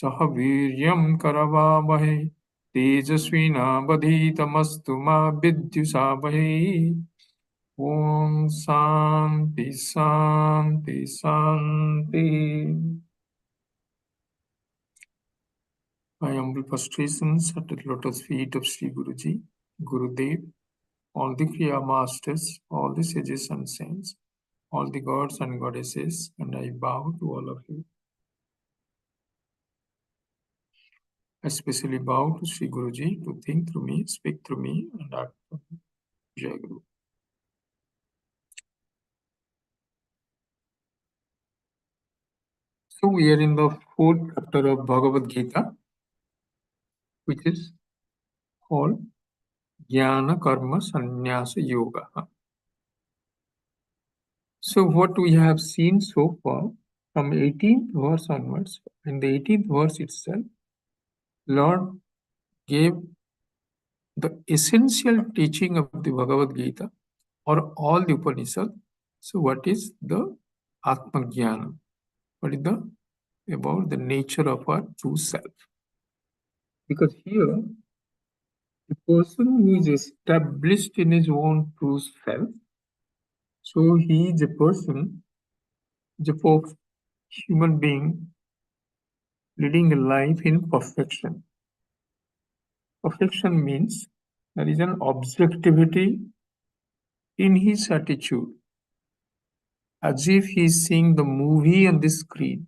सह वीर्यं करवावहै तेजस्विनावधीतमस्तु मा विद्विषावहै ॐ शान्ति शान्ति शान्ति. My humble prostrations at the lotus feet of Sri Guruji, Gurudev, all the Kriya Masters, all the sages and saints, all the gods and goddesses, and I bow to all of you. Especially bow to Sri Guruji to think through me, speak through me, and act through me. Jai Guru. So we are in the fourth chapter of Bhagavad Gita, which is called Jnana Karma Sannyasa Yoga. So what we have seen so far from 18th verse onwards, in the 18th verse itself, Lord gave the essential teaching of the Bhagavad Gita or all the Upanishads. So what is the Atma Jnana? What is the about the nature of our true self? Because here, the person who is established in his own true self, so he is a person, the human being leading a life in perfection. Perfection means there is an objectivity in his attitude, as if he is seeing the movie on the screen.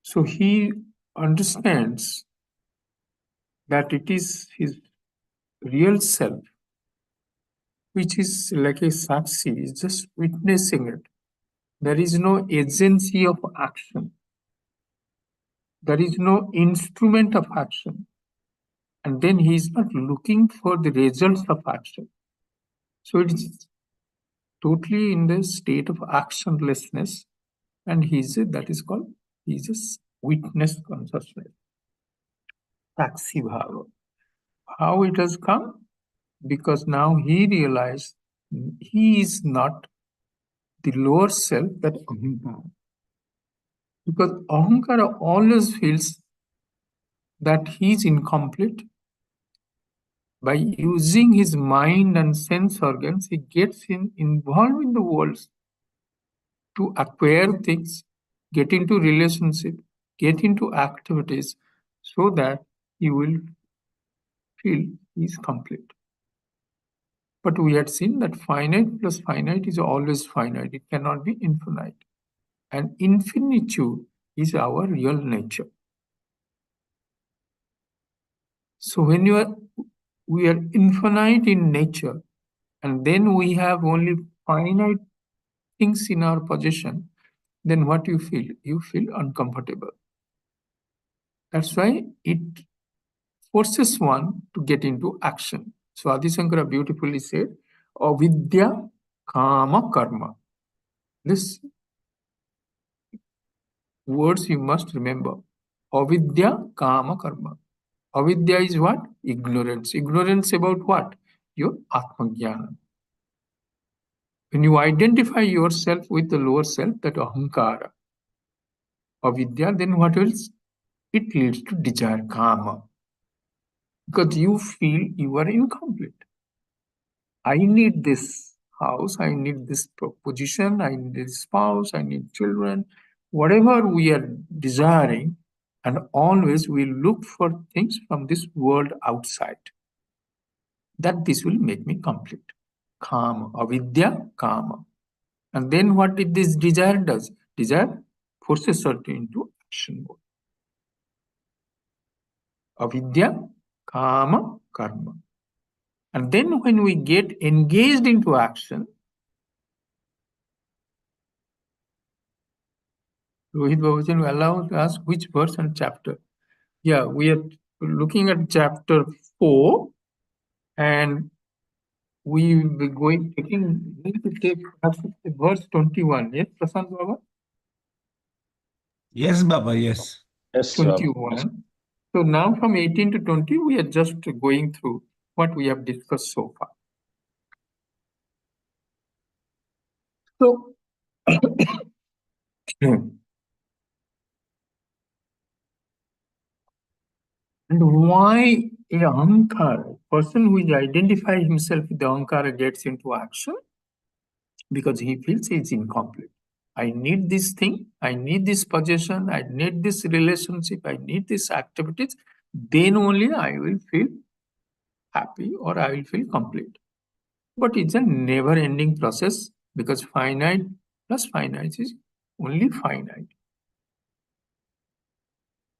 So he understands that it is his real self, which is like a saksi, is just witnessing it. There is no agency of action. There is no instrument of action. And then he is not looking for the results of action. So it is totally in the state of actionlessness. And that is called, he is a witness consciousness. Saksi bhava. How it has come? Because now he realized he is not the lower self, that ahankara. Because ahankara always feels that he is incomplete. By using his mind and sense organs, he gets involved in the world to acquire things, get into relationship, get into activities, so that he will feel he is complete. But we had seen that finite plus finite is always finite. It cannot be infinite. And infinitude is our real nature. So when we are infinite in nature, and then we have only finite things in our possession, then what you feel? You feel uncomfortable. That's why it forces one to get into action. So Adi Shankara beautifully said, avidya kama karma. This words you must remember. Avidya kama karma. Avidya is what? Ignorance. Ignorance about what? Your Atma Jnana. When you identify yourself with the lower self, that ahankara, avidya, then what else? It leads to desire, kama. Because you feel you are incomplete. I need this house, I need this position, I need this spouse, I need children. Whatever we are desiring, and always we look for things from this world outside. That this will make me complete. Kama, avidya, kama. And then what this desire does? Desire forces us into action mode. Avidya, kama, karma. And then when we get engaged into action, Rohit Babujan will allow us which verse and chapter. Yeah, we are looking at chapter 4, and we will be need to take verse 21. Yes, Prasant Baba? Yes, Baba, yes. Yes, 21. So now from 18 to 20, we are just going through what we have discussed so far. So And why a ahankara, person who identifies himself with the ahankara gets into action? Because he feels he is incomplete. I need this thing, I need this possession, I need this relationship, I need these activities, then only I will feel happy or I will feel complete. But it's a never ending process because finite plus finite is only finite.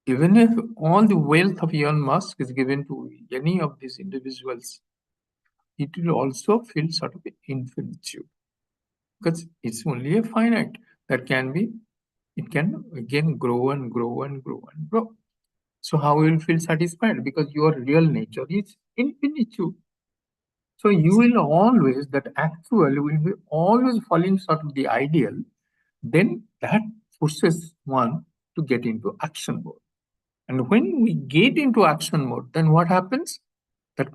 Even if all the wealth of Elon Musk is given to any of these individuals, it will also feel sort of infinitude because it's only a finite. That can be, it can again grow and grow and grow and grow. So how you will feel satisfied? Because your real nature is infinitude. So you will always, that actual will be always falling short of the ideal. Then that forces one to get into action mode. And when we get into action mode, then what happens? That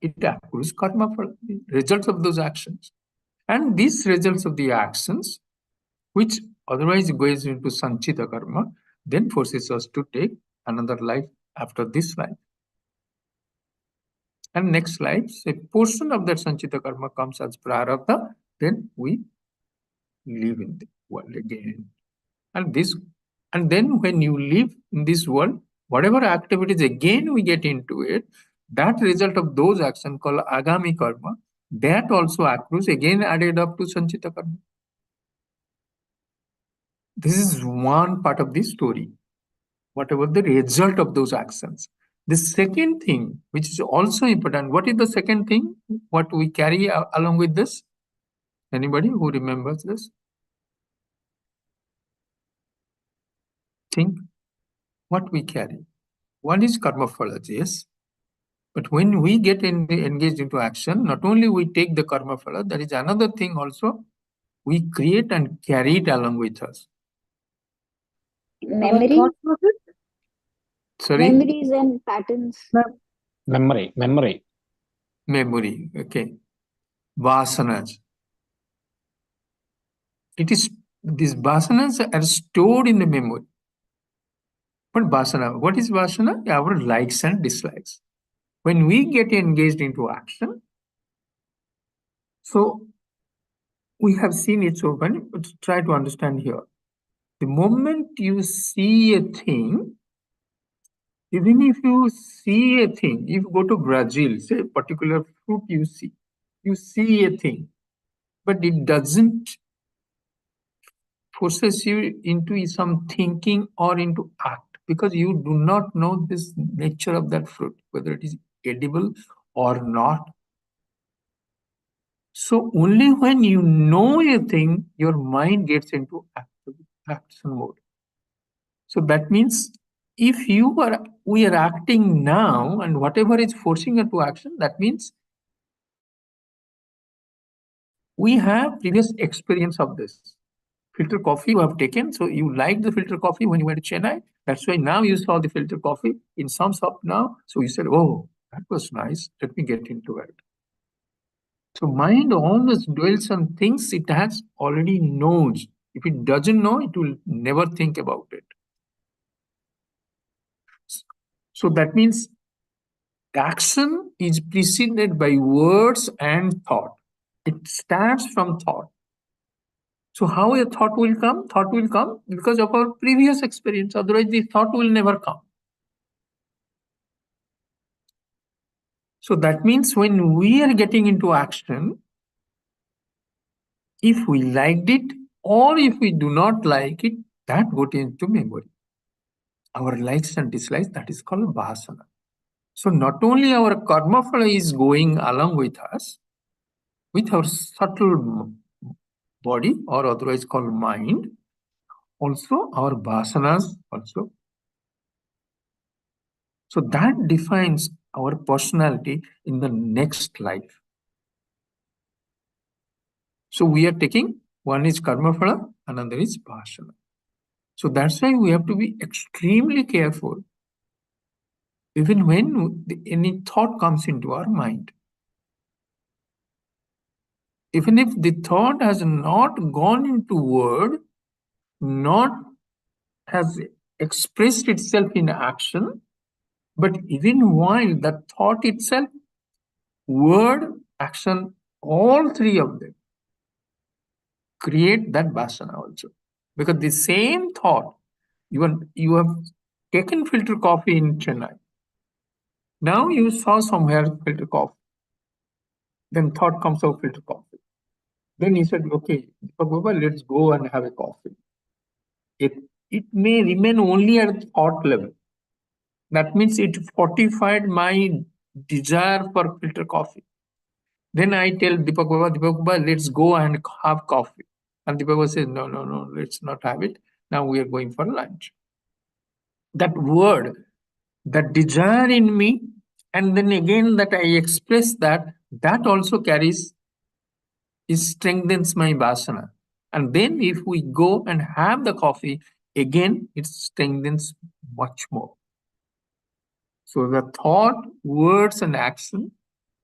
it accrues karma for the results of those actions. And these results of the actions, which otherwise goes into sanchita karma, then forces us to take another life after this life. And next life, a portion of that sanchita karma comes as prarabdha, then we live in the world again. And this, and then when you live in this world, whatever activities again we get into it, that result of those actions called agami karma, that also accrues again added up to sanchita karma. This is one part of the story, whatever the result of those actions. The second thing, which is also important, what is the second thing? What we carry along with this? Anybody who remembers this? Think what we carry. One is karma phala, yes. But when we get engaged into action, not only we take the karma phala, there is another thing also we create and carry it along with us. Our Memory, thought process? Sorry? memories and patterns. Memory. Memory. Okay. Vasanas. It is, these vasanas are stored in the memory. But vasana, what is vasana? Our likes and dislikes. When we get engaged into action, so we have seen it so many, but try to understand here. The moment you see a thing, even if you see a thing, if you go to Brazil, say a particular fruit you see a thing, but it doesn't forces you into some thinking or into act because you do not know this nature of that fruit, whether it is edible or not. So only when you know a thing, your mind gets into action mode. So that means if we are acting now and whatever is forcing us to action, that means we have previous experience of this. Filter coffee you have taken, so you liked the filter coffee when you went to Chennai. That's why now you saw the filter coffee in some shop now. So you said, oh, that was nice. Let me get into it. So mind always dwells on things it has already knows. If it doesn't know, it will never think about it. So that means action is preceded by words and thought. It starts from thought. So how a thought will come? Thought will come because of our previous experience. Otherwise, the thought will never come. So that means when we are getting into action, if we liked it or if we do not like it, that goes into memory. Our likes and dislikes, that is called vasana. So not only our karma phala is going along with us, with our subtle body or otherwise called mind, also our vasanas also. So that defines our personality in the next life. So we are taking, one is karma phala, another is vasana. So that's why we have to be extremely careful even when any thought comes into our mind. Even if the thought has not gone into word, not has expressed itself in action, But even while the thought itself, word, action, all three of them create that vasana also. Because the same thought, you have taken filter coffee in Chennai. Now you saw somewhere filter coffee. Then thought comes of filter coffee. Then he said, okay, Baba, let's go and have a coffee. It, it may remain only at thought level. That means it fortified my desire for filter coffee. Then I tell Deepak Baba, let's go and have coffee. And Deepak Baba says, no, no, no, let's not have it. Now we are going for lunch. That word, that desire in me, and then again that I express that also carries, it strengthens my vasana. And then if we go and have the coffee, again it strengthens much more. So the thought, words, and action,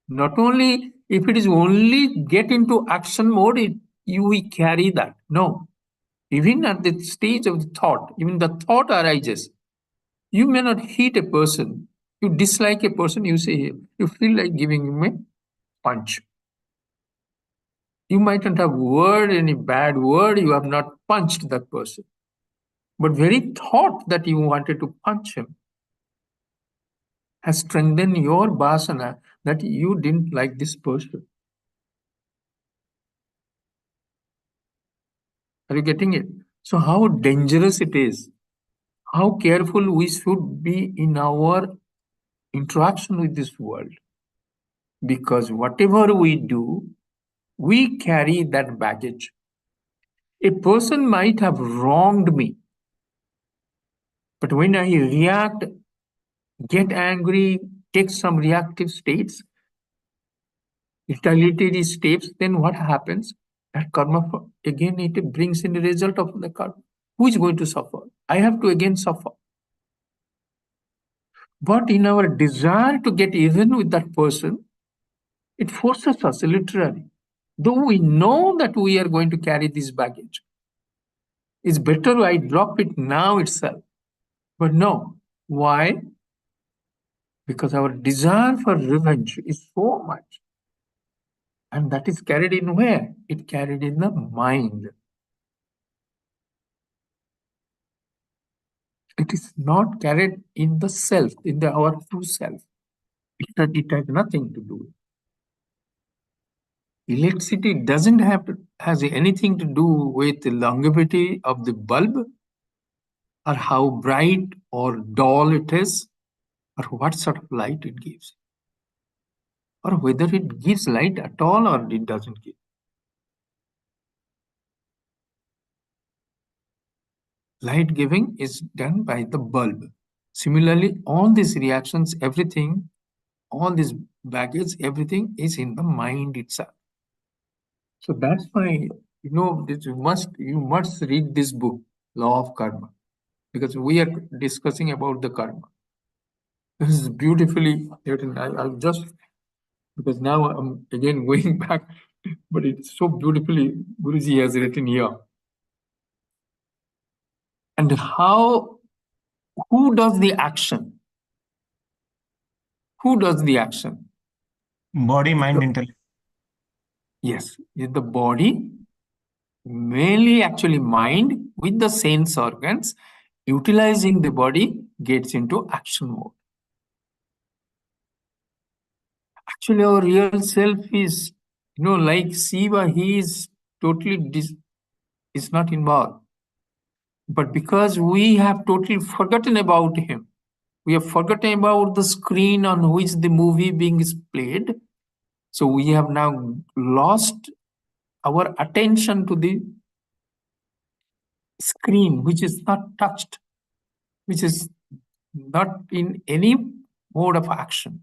not only if it is only get into action mode, we carry that. No. Even at the stage of the thought, even the thought arises. You may not hit a person. You dislike a person, you say, you feel like giving him a punch. You might not have word, any bad word, you have not punched that person. But very thought that you wanted to punch him has strengthened your vasana that you didn't like this person. Are you getting it? So how dangerous it is, how careful we should be in our interaction with this world. Because whatever we do, we carry that baggage. A person might have wronged me, but when I react, get angry, take some reactive states, retaliatory steps, then what happens? That karma, again, it brings in the result of the karma. Who is going to suffer? I have to again suffer. But in our desire to get even with that person, it forces us literally. Though we know that we are going to carry this baggage, it's better I drop it now itself. But no. Why? Because our desire for revenge is so much. And that is carried in where? It carried in the mind. It is not carried in the self, in our true self. It has nothing to do. Electricity doesn't has anything to do with the longevity of the bulb or how bright or dull it is or what sort of light it gives or whether it gives light at all or it doesn't give. Light giving is done by the bulb. Similarly, all these reactions, everything, all this baggage, everything is in the mind itself. So that's why you must read this book, Law of Karma, because we are discussing about the karma. This is beautifully written. I'll just because now I'm again going back, but it's so beautifully Guruji has written here. And who does the action? Who does the action? Body, mind, intellect. Yes, the body, mainly actually mind with the sense organs, utilizing the body gets into action mode. Actually, our real self is, like Shiva, he is totally is not involved. But because we have totally forgotten about him, we have forgotten about the screen on which the movie being played. So we have now lost our attention to the screen, which is not touched, which is not in any mode of action.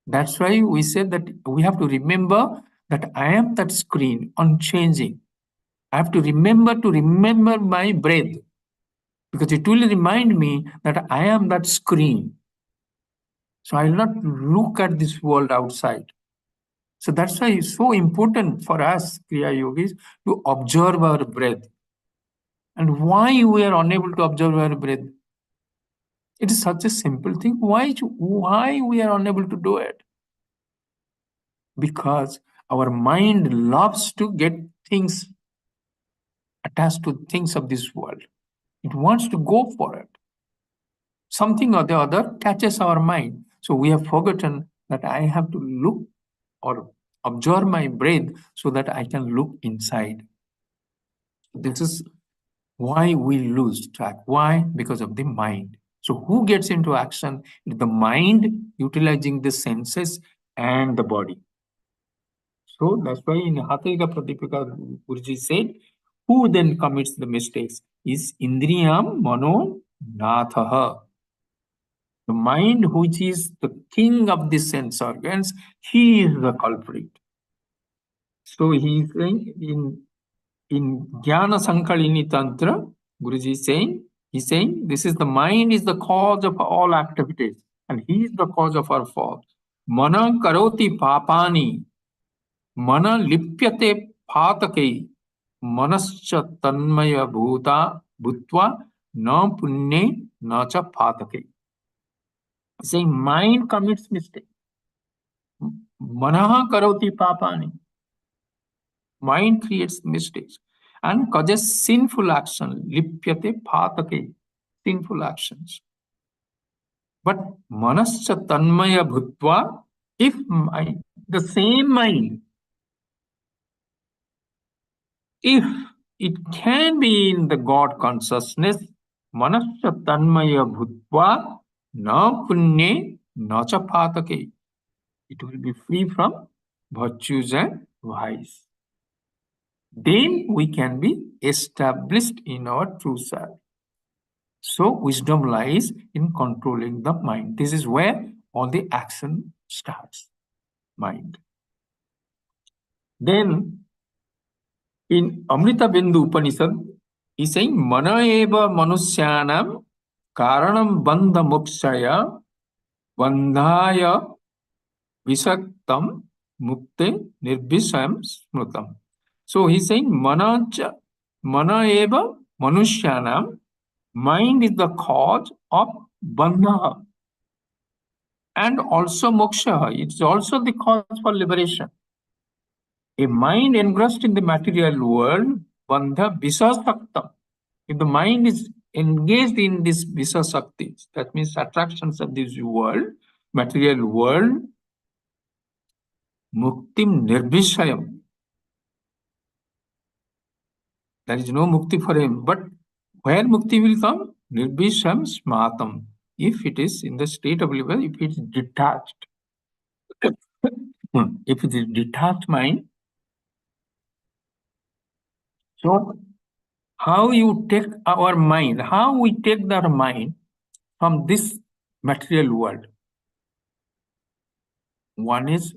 That's why we said that we have to remember that I am that screen unchanging. I have to remember my breath because it will remind me that I am that screen. So I will not look at this world outside. So that's why it's so important for us, Kriya Yogis, to observe our breath. And why we are unable to observe our breath? It is such a simple thing. Why we are unable to do it? Because our mind loves to get things attached to things of this world. It wants to go for it. Something or the other catches our mind. So we have forgotten that I have to look or observe my breath so that I can look inside. This is why we lose track. Why? Because of the mind. So who gets into action? The mind utilizing the senses and the body. So that's why in Hatharika Pradipika, Guruji said, who then commits the mistakes is Indriyam Mano Nathaha. The mind, which is the king of the sense organs, he is the culprit. So he is saying in Jnana Sankalini Tantra, Guruji is saying, this is the mind is the cause of all activities, and he is the cause of our fault. Mana karoti papani, mana lipyate phatake, manascha tanmaya bhuta bhutva na punne na cha phatake. Saying mind commits mistake. Manaha karoti papani. Mind creates mistakes and causes sinful action. Lipyate phatake. Sinful actions. But manascha tanmaya bhutva, if mind, the same mind, if it can be in the God consciousness, manascha tanmaya bhutva na punne na cha phatake. It will be free from virtues and vice. Then we can be established in our true self. So wisdom lies in controlling the mind. This is where all the action starts. Mind. Then in Amrita Bindu Upanishad, he's saying Mana eva manusyanam karanam bandha mokshaya bandhaya visaktam mukte nirbhisayam smrutam. So he's saying mana eva manushyanam, mind is the cause of bandha and also moksha. It's also the cause for liberation. A mind engrossed in the material world, bandha visasaktam. If the mind is engaged in this visasakti, that means attractions of this world, material world, muktim nirbhishayam. There is no mukti for him. But where mukti will come? Nirbhisham smatam. If it is in the state of liberation, if it is detached. If it is detached mind, so how you take our mind, how we take our mind from this material world? One is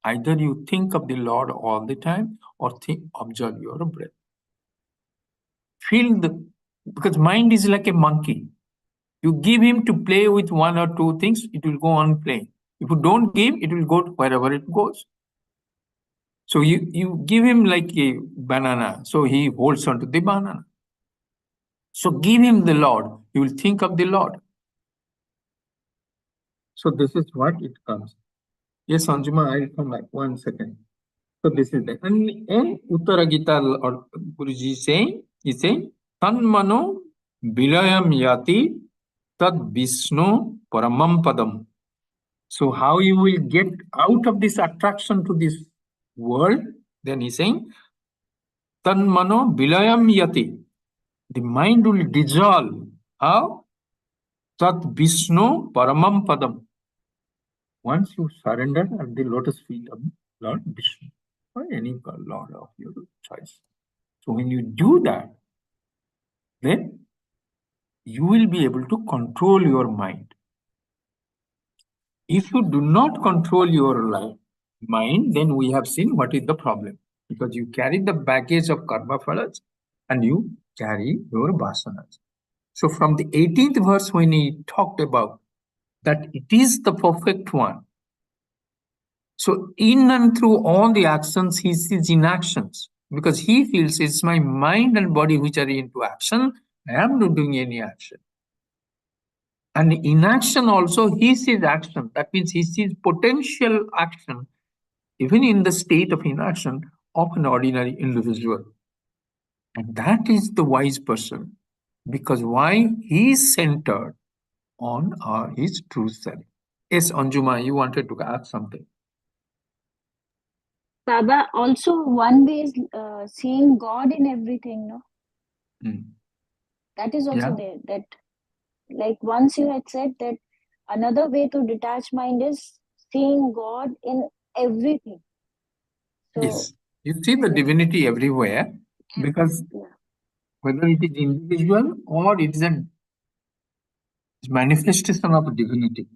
either you think of the Lord all the time or observe your breath. Because mind is like a monkey. You give him to play with one or two things, it will go on playing. If you don't give, it will go wherever it goes. So you give him like a banana, so he holds on to the banana. So give him the Lord, he will think of the Lord. So this is what it comes. Yes, Anjuma, I'll come back 1 second. So this is the and Uttara Gita or Guruji is saying, Tanmano Vilayam Yati Tad Vishnu Paramam Padam. So how you will get out of this attraction to this world? Then he's saying, Tanmano Vilayam Yati. The mind will dissolve. How? Tad Vishnu Paramam Padam. Once you surrender at the lotus feet of Lord Vishnu or any Lord of your choice. So when you do that, then you will be able to control your mind. If you do not control your mind, then we have seen what is the problem. Because you carry the baggage of karma phalas and you carry your vasanas. So from the 18th verse when he talked about that it is the perfect one. So in and through all the actions, he sees inactions. Because he feels it's my mind and body which are into action. I am not doing any action. And inaction also, he sees action. That means he sees potential action, even in the state of inaction of an ordinary individual. And that is the wise person. Because why? He is centered on his true self. Yes, Anjuma, you wanted to ask something. Baba, also one way is seeing God in everything, no? Mm. That is also Yeah. there. That, like once you had said that another way to detach mind is seeing God in everything. So, Yes. You see the yeah, divinity everywhere because yeah. whether it is individual or it is a manifestation of divinity.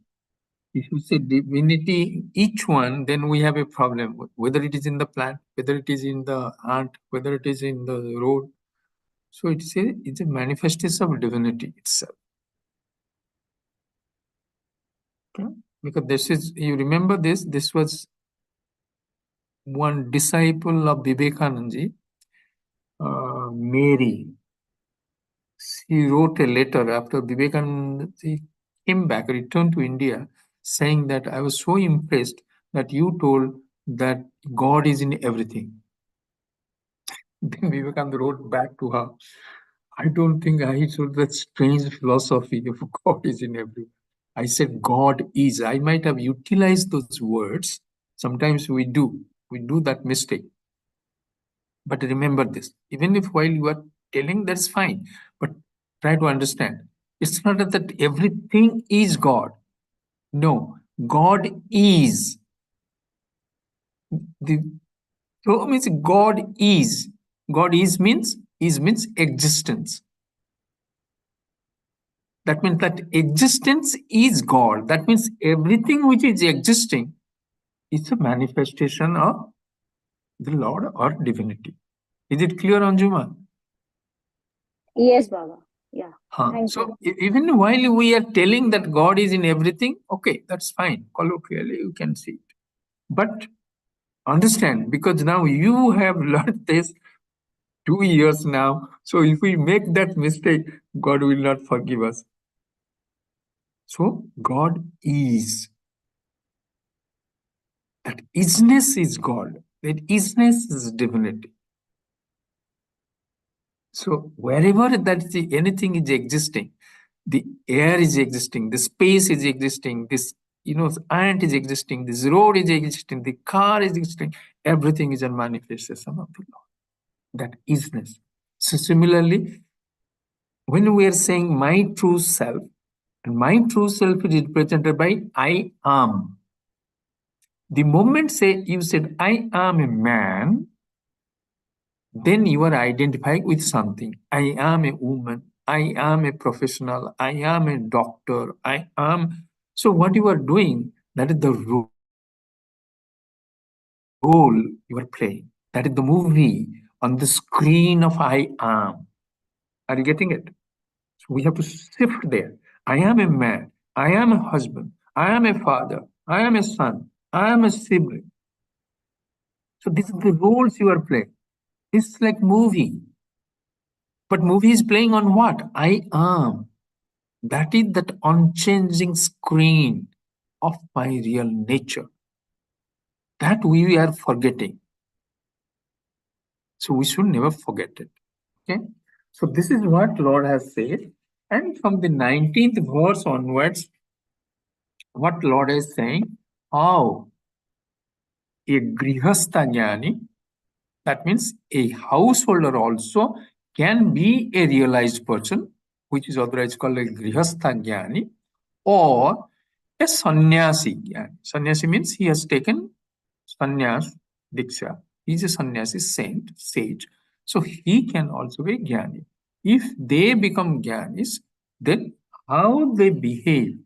If you say divinity, each one, then we have a problem. Whether it is in the plant, whether it is in the ant, whether it is in the road. So it's a manifestation of divinity itself. Okay? Because this is, you remember this, this was one disciple of Vivekananda, Mary. She wrote a letter after Vivekananda came back, returned to India, saying that I was so impressed that you told that God is in everything. Then Vivekananda wrote back to her, I don't think I told that strange philosophy of God is in everything. I said God is. I might have utilized those words. Sometimes we do. We do that mistake. But remember this, even if while you are telling, that's fine. But try to understand. It's not that everything is God. No, God is. The term is God is. God is means existence. That means that existence is God. That means everything which is existing is a manifestation of the Lord or divinity. Is it clear, Anjuma? Yes, Baba. Yeah. Huh. Thank you. So even while we are telling that God is in everything, okay, that's fine. Colloquially, you can see it. But understand, because now you have learned this 2 years now. So if we make that mistake, God will not forgive us. So God is. That isness is God. That isness is divinity. So wherever anything is existing, the air is existing, the space is existing, this ant is existing, this road is existing, the car is existing, everything is a manifestation of the Lord. That isness. So similarly, when we are saying my true self, and my true self is represented by I am. The moment you said I am a man, then you are identifying with something. I am a woman. I am a professional. I am a doctor. I am. So, what you are doing, that is the role you are playing. That is the movie on the screen of I am. Are you getting it? So, we have to shift there. I am a man. I am a husband. I am a father. I am a son. I am a sibling. So, these are the roles you are playing. It's like movie. But movie is playing on what? I am. That is that unchanging screen of my real nature. That we are forgetting. So we should never forget it. Okay. So this is what Lord has said. And from the 19th verse onwards, what Lord is saying, how a grihastha jnani, that means a householder also can be a realized person, which is otherwise called a grihastha jnani, or a sannyasi jnani. Sannyasi means he has taken sannyas, diksha. He is a sannyasi, saint, sage. So he can also be jnani. If they become jnanis, then how they behave,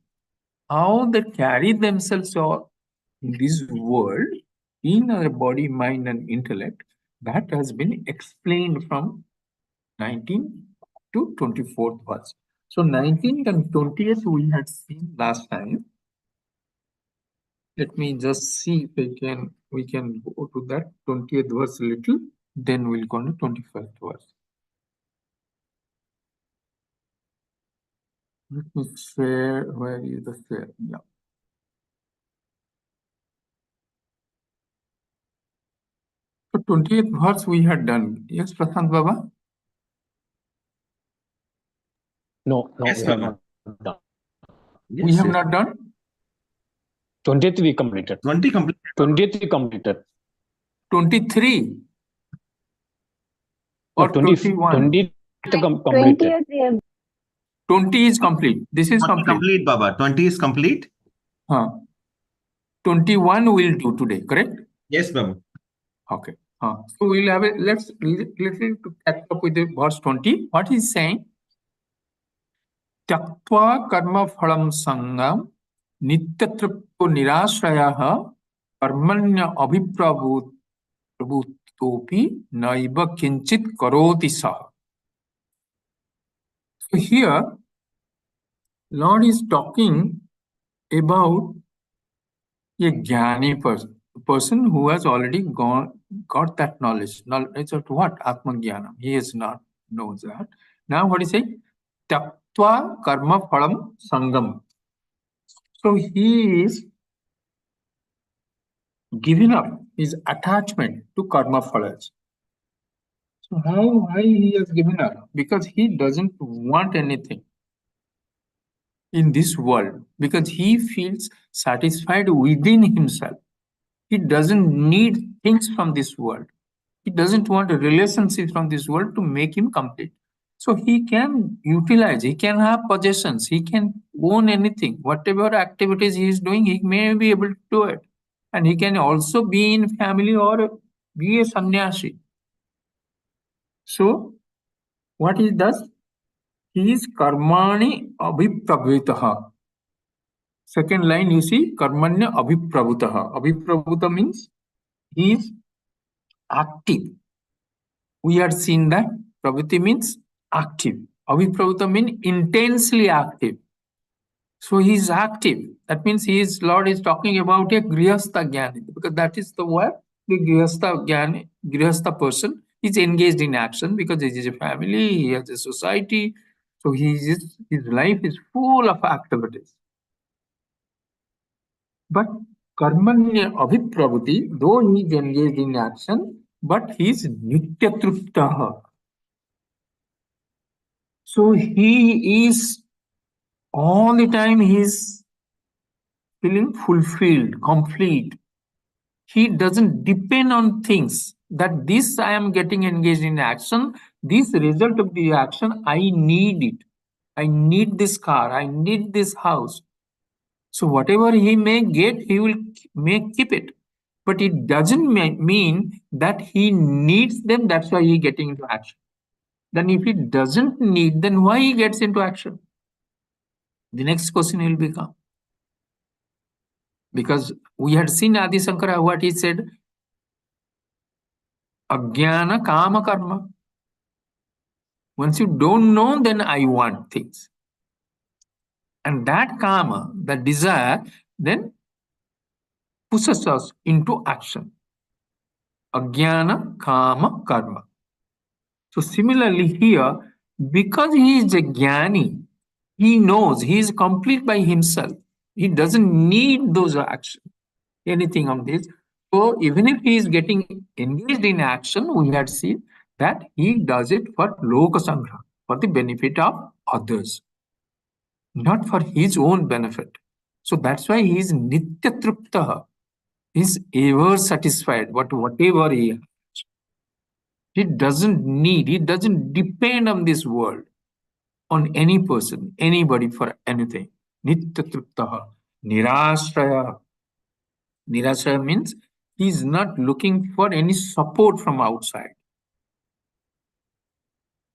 how they carry themselves in this world, in our body, mind, and intellect, that has been explained from 19th to 24th verse. So 19th and 20th we had seen last time. Let me just see if we can go to that 20th verse a little, then we'll go to 21st verse. Let me share. Where is the share? Yeah. So 20th verse we had done. Yes, Prashant Baba? No, Yes, we have Baba. not done. We have not done? 20th we completed. 20 complete. 20th we completed. 23 No, or 20, 21? 20th completed. 20th we have 20 is complete. This is 20 complete. complete, Baba. 20 is complete. 21 we'll do today, correct? Yes, Baba. Okay. So we'll have it. Let's little to catch up with the verse 20. What he's saying? Tyaktva karma phalam sangam nityatripto nirashrayah karmanya abhiprabhutopi naiva kinchit karoti sah. So here, Lord is talking about a jnani person who has already got that knowledge. Knowledge of what? Atma Jnanam. He has not knows that. Now what is saying? Taktva karma phalam sangam. So he is giving up his attachment to karma phalas. So why he has given up? Because he doesn't want anything in this world, because he feels satisfied within himself. He doesn't need things from this world. He doesn't want a relationship from this world to make him complete. So he can utilize, he can have possessions, he can own anything. Whatever activities he is doing, he may be able to do it. And he can also be in family or be a sannyasi. So what he does? He is karmani abhiprabhitaha. Second line you see, karmanya abhiprabhutaha. Abhiprabhuta means he is active. We had seen that pravritti means active. Abhiprabhuta means intensely active. So he is active. That means Lord is talking about a grihastha jnani, because that is the word. The grihastha jnani, grihastha person is engaged in action because he is a family, he has a society. So his life is full of activities. But karmanya abhiprabhuti, though he is engaged in action, but he is nityatruptaha. So he is all the time he is feeling fulfilled, complete. He doesn't depend on things that this I am getting engaged in action, this result of the action, I need it. I need this car, I need this house. So whatever he may get, may keep it. But it doesn't mean that he needs them, that's why he getting into action. Then if he doesn't need, then why he gets into action? The next question will become. Because we had seen Adi Shankara, what he said, Ajnana Kama Karma. Once you don't know, then I want things. And that Kama, the desire, then pushes us into action. Ajnana Kama Karma. So similarly here, because he is a Jnani, he knows he is complete by himself. He doesn't need those actions, anything of this. So even if he is getting engaged in action, we had seen that he does it for loka sangra, for the benefit of others, not for his own benefit. So that's why he is nitya trupta. He is ever satisfied whatever he has. He doesn't need, he doesn't depend on this world, on any person, anybody for anything. Nitya trupta. Nirashraya. Nirashraya means he is not looking for any support from outside.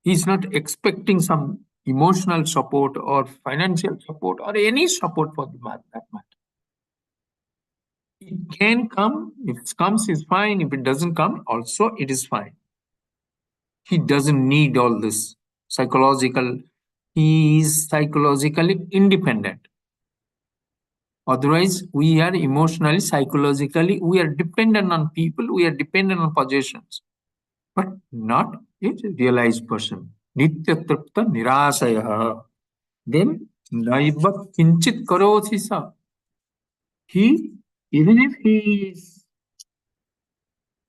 He is not expecting some emotional support or financial support or any support for that matter. It can come. If it comes, is fine. If it doesn't come, also it is fine. He doesn't need all this psychological. He is psychologically independent. Otherwise, we are emotionally, psychologically, we are dependent on people, we are dependent on possessions, but not a realized person. Nitya tripta nirasaya. Then Naiva kinchit karoti sa. He, even if he is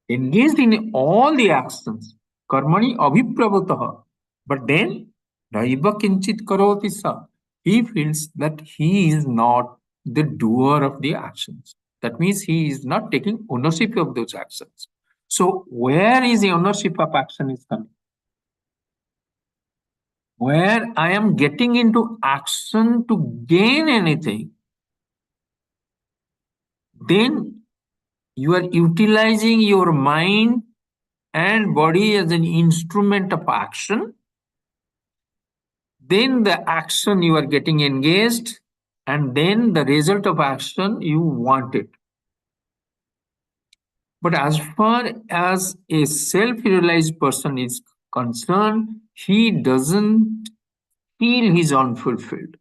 engaged in all the actions, karmani abhipravataha, but then naiva kinchit karoti sa. He feels that he is not the doer of the actions. That means he is not taking ownership of those actions. So where is the ownership of action is coming? Where I am getting into action to gain anything, then you are utilizing your mind and body as an instrument of action. Then the action you are getting engaged, and then the result of action you want it. But as far as a self-realized person is concerned, he doesn't feel he's unfulfilled.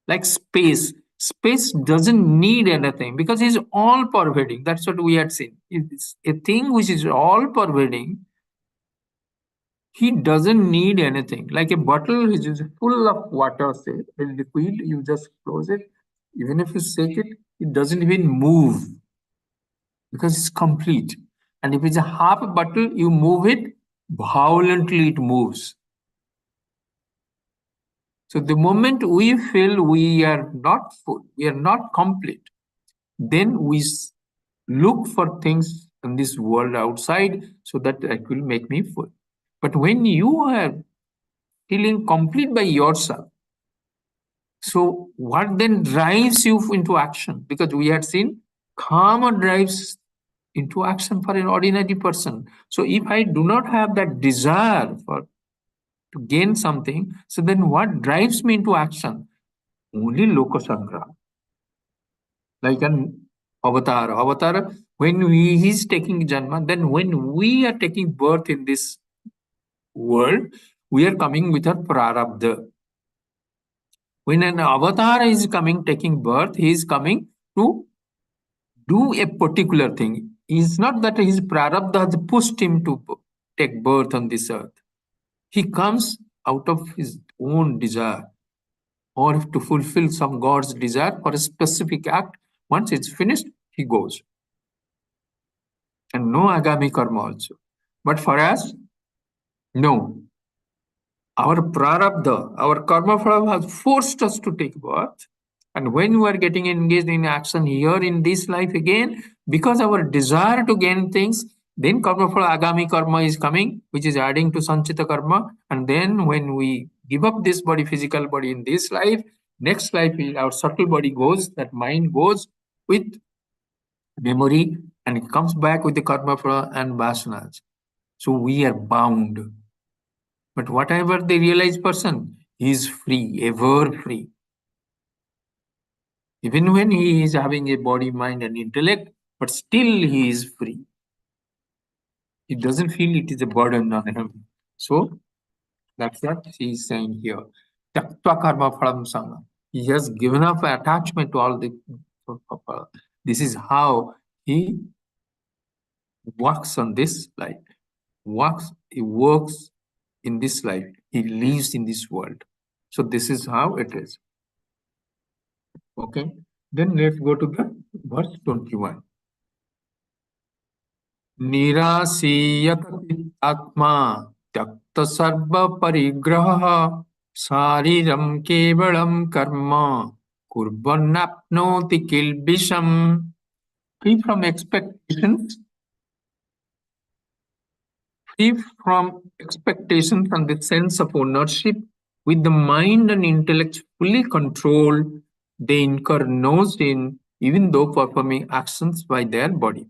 Like space. Space doesn't need anything because it's all pervading. That's what we had seen. It's a thing which is all pervading. He doesn't need anything. Like a bottle which is full of water, say, a liquid, you just close it. Even if you shake it, it doesn't even move because it's complete. And if it's a half bottle, you move it, violently it moves. So the moment we feel we are not full, we are not complete, then we look for things in this world outside so that it will make me full. But when you are feeling complete by yourself, so what then drives you into action? Because we had seen karma drives into action for an ordinary person. So if I do not have that desire for to gain something, so then what drives me into action? Only lokasangra. Like an avatar. Avatar, when he is taking janma, then when we are taking birth in this world, we are coming with a prarabdha. When an avatar is coming, taking birth, he is coming to do a particular thing. It's not that his prarabdha has pushed him to take birth on this earth. He comes out of his own desire or to fulfill some God's desire for a specific act. Once it's finished, he goes. And no agami karma also. But for us, no. Our prarabdha, our karma phala has forced us to take birth. And when we are getting engaged in action here in this life again, because our desire to gain things, then karma phala agami karma is coming, which is adding to sanchita karma. And then when we give up this body, physical body in this life, next life our subtle body goes, that mind goes with memory and it comes back with the karma phala and vasanas. So we are bound. But whatever the realized person, he is free, ever free. Even when he is having a body, mind, and intellect, but still he is free. He doesn't feel it is a burden on him. So that's what he is saying here. Taktva karma phalam sangha. He has given up attachment to all the. This is how he works on this life. He works in this life. He lives in this world. So this is how it is. Okay. Then let's go to the verse 21. निराशीयत आत्मा त्यक्त सर्व परिग्रह शारीरम केवलम कर्म कुर्वन्नाप्नोति किल्बिषम. Free from expectations, free from expectations and the sense of ownership, with the mind and intellect fully controlled, they incur no sin even though performing actions by their body.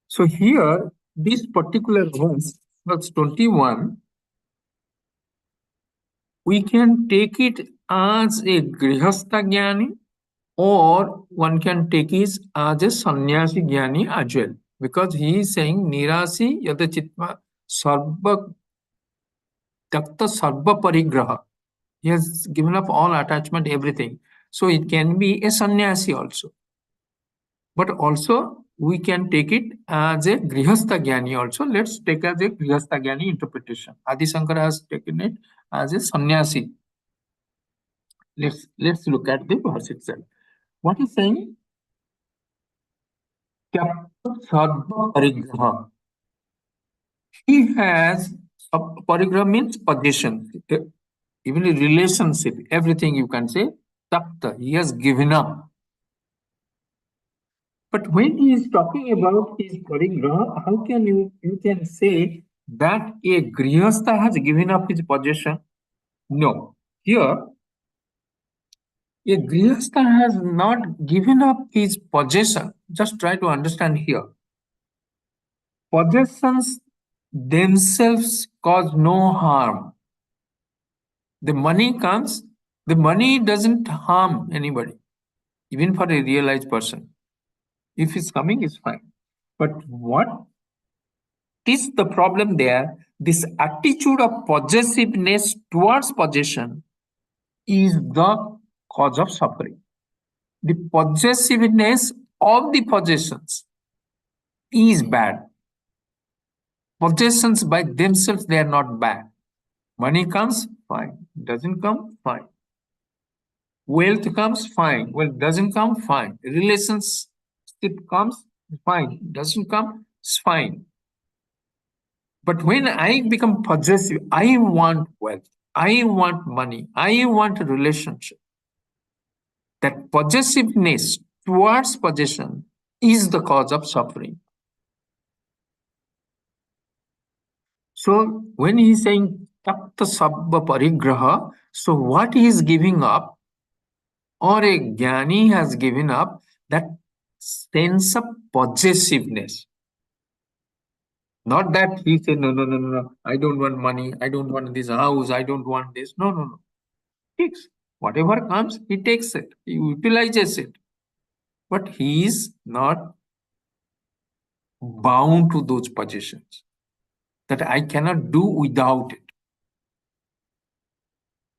So here, this particular verse, verse 21, we can take it as a grihastha jnani, or one can take it as a sannyasi jnani as well. Because he is saying, nirasi yada chitma sarva takta sarva parigraha. He has given up all attachment, everything. So it can be a sannyasi also. But also, we can take it as a grihastha jnani also. Let's take as a grihastha jnani interpretation. Adi Shankara has taken it as a sannyasi. Let's look at the verse itself. What is saying? Sarva parigraha. He has a parigraha means possession, even a relationship, everything you can say. Takta, he has given up. But when he is talking about his parigraha, how can you can say that a grihastha has given up his possession? No. Here, a grihastha has not given up his possession. Just try to understand here. Possessions themselves cause no harm. The money comes, the money doesn't harm anybody, even for a realized person. If it's coming, it's fine. But what is the problem there? This attitude of possessiveness towards possession is the cause of suffering. The possessiveness of the possessions is bad. Possessions by themselves, they are not bad. Money comes, fine. Doesn't come, fine. Wealth comes, fine. Wealth doesn't come, fine. Relationship comes, fine. Doesn't come, it's fine. But when I become possessive, I want wealth, I want money, I want a relationship. That possessiveness towards possession is the cause of suffering. So when he is saying tapta sabba parigraha, so what he is giving up, or a jnani has given up, that sense of possessiveness. Not that he said, no, I don't want money, I don't want this house, I don't want this. No. Takes whatever comes, he takes it, he utilizes it. But he is not bound to those possessions, that I cannot do without it.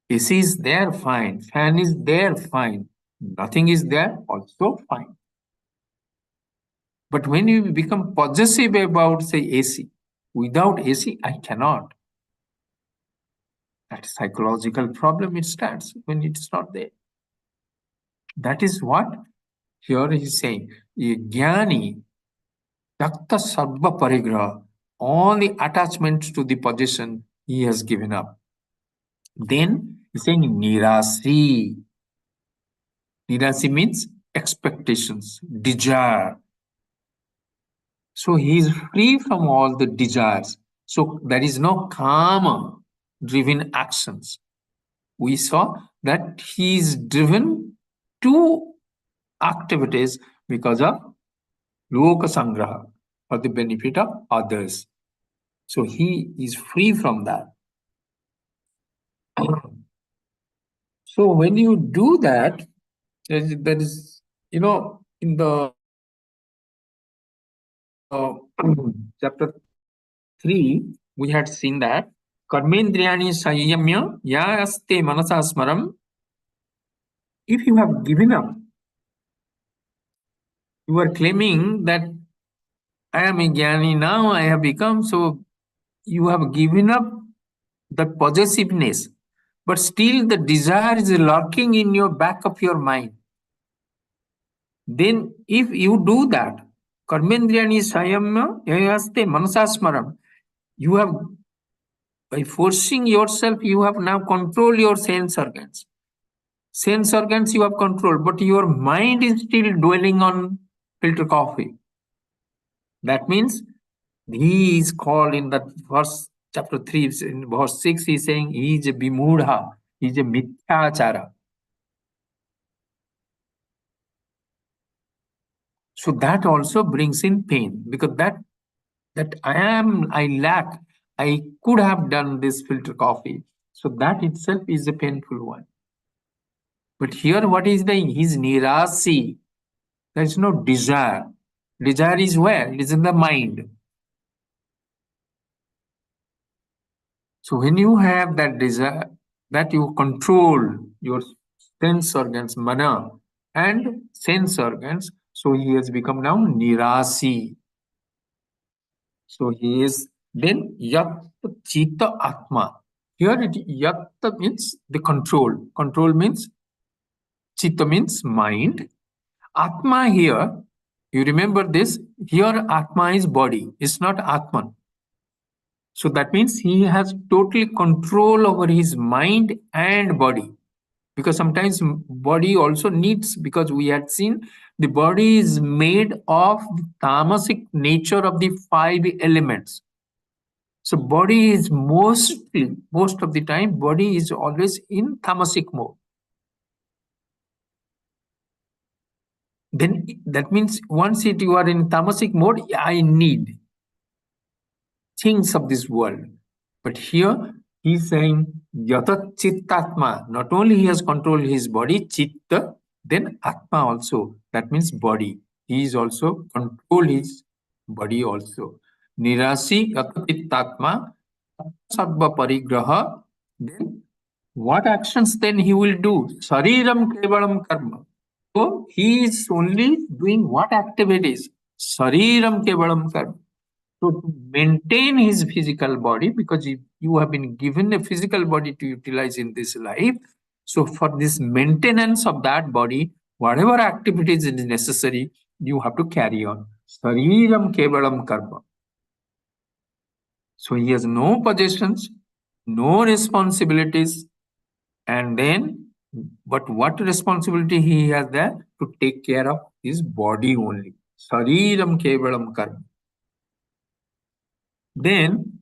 AC is there, fine. Fan is there, fine. Nothing is there, also fine. But when you become possessive about, say, AC, without AC, I cannot. That psychological problem, it starts when it's not there. That is what here he is saying. A jnani, takta sabba parigraha, all the attachments to the possession he has given up. Then he's saying nirasi. Nirasi means expectations, desire. So he is free from all the desires. So there is no karma driven actions. We saw that he is driven to activities because of loka sangraha, for the benefit of others. So he is free from that. So when you do that, there is, in the chapter 3, we had seen that karmendriyani sanyamya yaste manasa smaram. If you have given up, you are claiming that I am a jnani now, I have become, so you have given up the possessiveness, but still the desire is lurking in your back of your mind. Then if you do that, karmendriyani sanyamya yaste manasa smaram, you have, by forcing yourself, you have now control your sense organs. Sense organs you have control, but your mind is still dwelling on filter coffee. That means he is called in that verse, chapter 3, in verse 6, he is saying he is a bimudha, he is a mithyachara. So that also brings in pain, because that I lack, I could have done this filter coffee. So that itself is a painful one. But here what is the his nirasi? There is no desire. Desire is where? It is in the mind. So when you have that desire, that you control your sense organs, mana, and sense organs, so he has become now nirasi. So he is then yat chitta atma. Here it yat means the control. Control means Chitta means mind. Atma here, you remember this, here Atma is body, it's not Atman. So that means he has total control over his mind and body. Because sometimes body also needs, because we had seen the body is made of the tamasic nature of the 5 elements. So body is most of the time, body is always in tamasic mode. Then that means once you are in tamasic mode, I need things of this world. But here he's saying yatat chittatma. Not only he has controlled his body, chitta, then atma also. That means body. He is also control his body also. Nirasi yatat chittatma sarva parigraha. Then what actions then he will do? Sariram kevalam karma. So he is only doing what activities? Sariram kevalam karma. So to maintain his physical body, because you have been given a physical body to utilize in this life, so for this maintenance of that body, whatever activities is necessary, you have to carry on. Sariram kevalam karma. So he has no possessions, no responsibilities, and then, but what responsibility he has there? To take care of his body only. Sariram kevalam karma. Then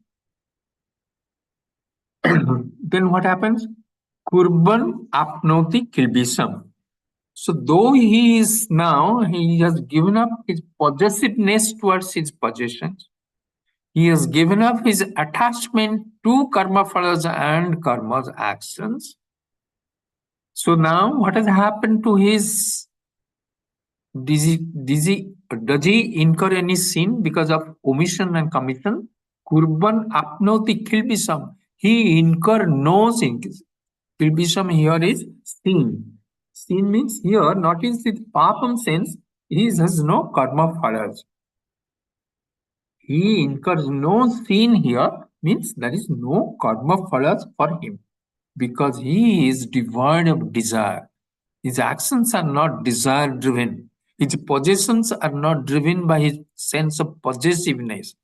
what happens? Kurban apnoti kilbisam. So though he is now, he has given up his possessiveness towards his possessions. He has given up his attachment to karma phalas and karma's actions. So now what has happened to his, does he incur any sin because of omission and commission? Kurban apnoti kilbisam. He incur no sin. Kilbisham here is sin. Sin means here, not in the papam sense, he has no karma phalas. He incurs no sin here, means there is no karma phalas for him, because he is devoid of desire. His actions are not desire driven. His possessions are not driven by his sense of possessiveness.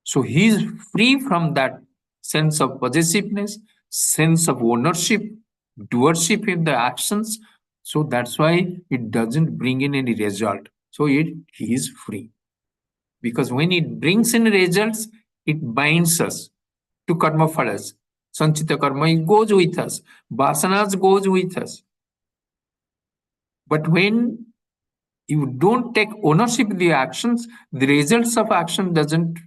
So he is free from that sense of possessiveness, sense of ownership, doership in the actions. So that's why it doesn't bring in any result. So he is free. Because when it brings in results, it binds us to karma phalas. Sanchita karma, it goes with us. Vasanas goes with us. But when you don't take ownership of the actions, the results of action doesn't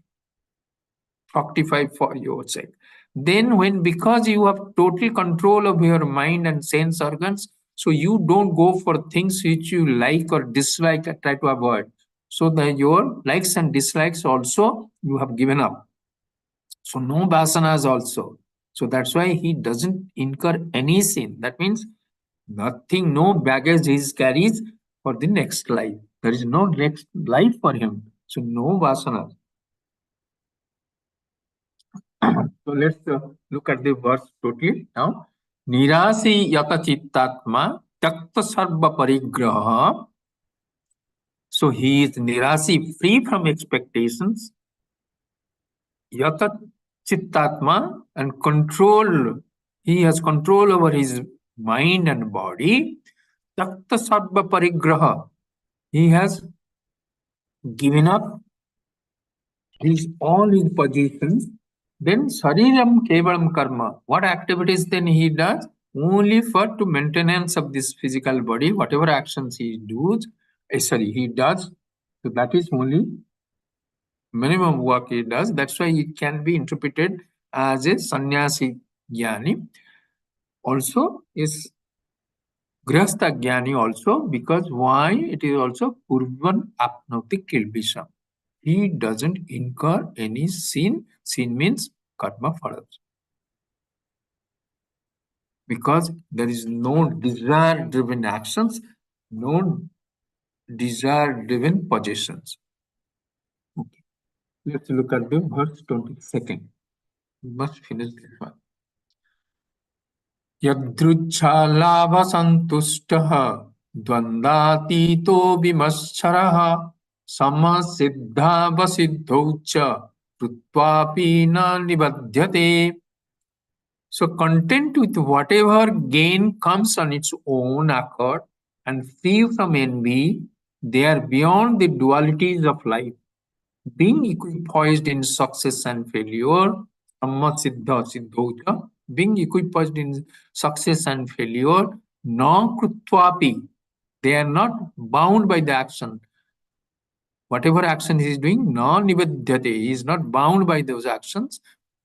fructify for your sake. Then because you have total control of your mind and sense organs, so you don't go for things which you like or dislike, try to avoid. So that your likes and dislikes also you have given up. So no vasanas also. So that's why he doesn't incur any sin. That means nothing, no baggage he carries for the next life. There is no next life for him. So no vasanas. So let's look at the verse totally now. Nirasi yata chittatma takta sarva parigraha. So he is nirasi, free from expectations. Yata chittatma, and control. He has control over his mind and body. Takta sarva parigraha. He has given up all his possessions. Then Sariram Kevalam Karma. What activities then he does? Only for to maintenance of this physical body, whatever actions he does, he does. So that is only minimum work he does. That's why it can be interpreted as a sannyasi jnani. Also is grihastha jnani also, because why? It is also Purvan Apnoti Kilbisham. He doesn't incur any sin. Sin means karma phalas. Because there is no desire-driven actions, no desire-driven possessions. Okay. Let's look at the verse 22nd. We must finish this one. यदृच्छालाभसन्तुष्टः द्वन्द्वातीतो विमत्सरः समसिद्धावसिद्धौ च कृत्वापि न निबध्यते. So content with whatever gain comes on its own accord and free from envy, they are beyond the dualities of life. Being equipoised in success and failure, Amma-siddha siddhaucha, being equipoised in success and failure, na krutvapi, they are not bound by the action. Whatever action he is doing, na nibadyate, he is not bound by those actions,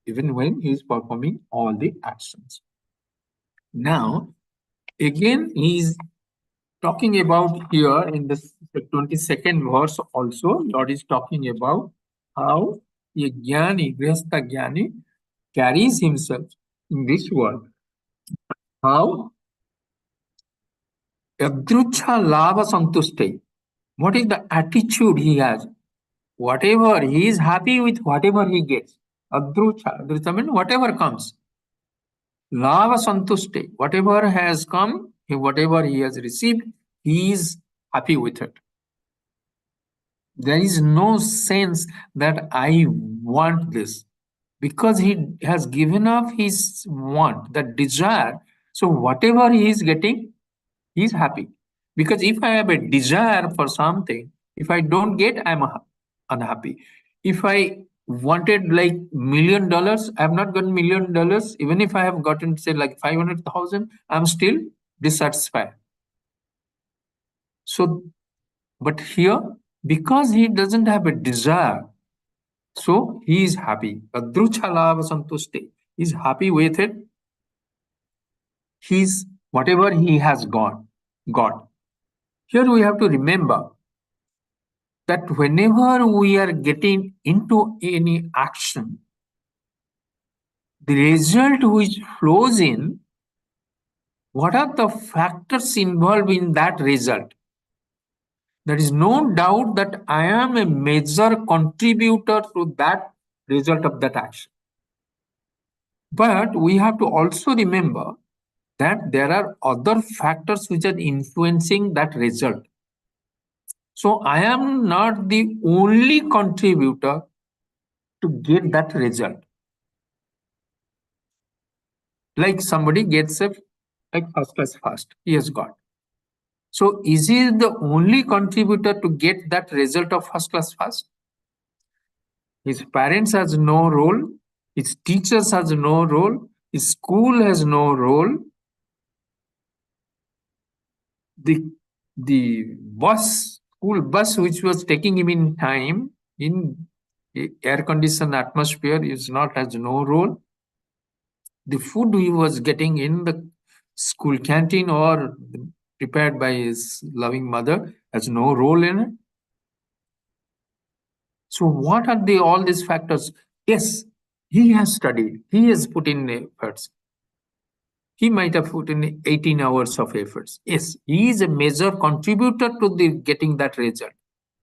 even when he is performing all the actions. Now, again, he is talking about here in the 22nd verse also, Lord is talking about how a jnani, grihastha jnani, carries himself in this world. How yadrucha lava santuste. What is the attitude he has? Whatever, he is happy with whatever he gets. Adrucha means whatever comes. Lava santuste. Whatever has come, whatever he has received, he is happy with it. There is no sense that I want this because he has given up his want, the desire. So, whatever he is getting, he is happy. Because if I have a desire for something, if I don't get, I'm unhappy. If I wanted like $1,000,000, I have not gotten $1,000,000. Even if I have gotten, say, like 500,000, I'm still dissatisfied. So, but here, because he doesn't have a desire, so he is happy. Adruchalava santuste. He is happy with it. He's whatever he has got. Here we have to remember that whenever we are getting into any action, the result which flows in, what are the factors involved in that result? There is no doubt that I am a major contributor to that result of that action. But we have to also remember that there are other factors which are influencing that result. So I am not the only contributor to get that result. Like somebody gets a first class first, he has got. So is he the only contributor to get that result of first class first? His parents has no role, his teachers has no role, his school has no role, the school bus which was taking him in time in air conditioned atmosphere is not has no role. The food he was getting in the school canteen or prepared by his loving mother has no role in it. So what are all these factors? Yes, he has studied, he has put in efforts. He might have put in 18 hours of efforts. Yes, he is a major contributor to the getting that result.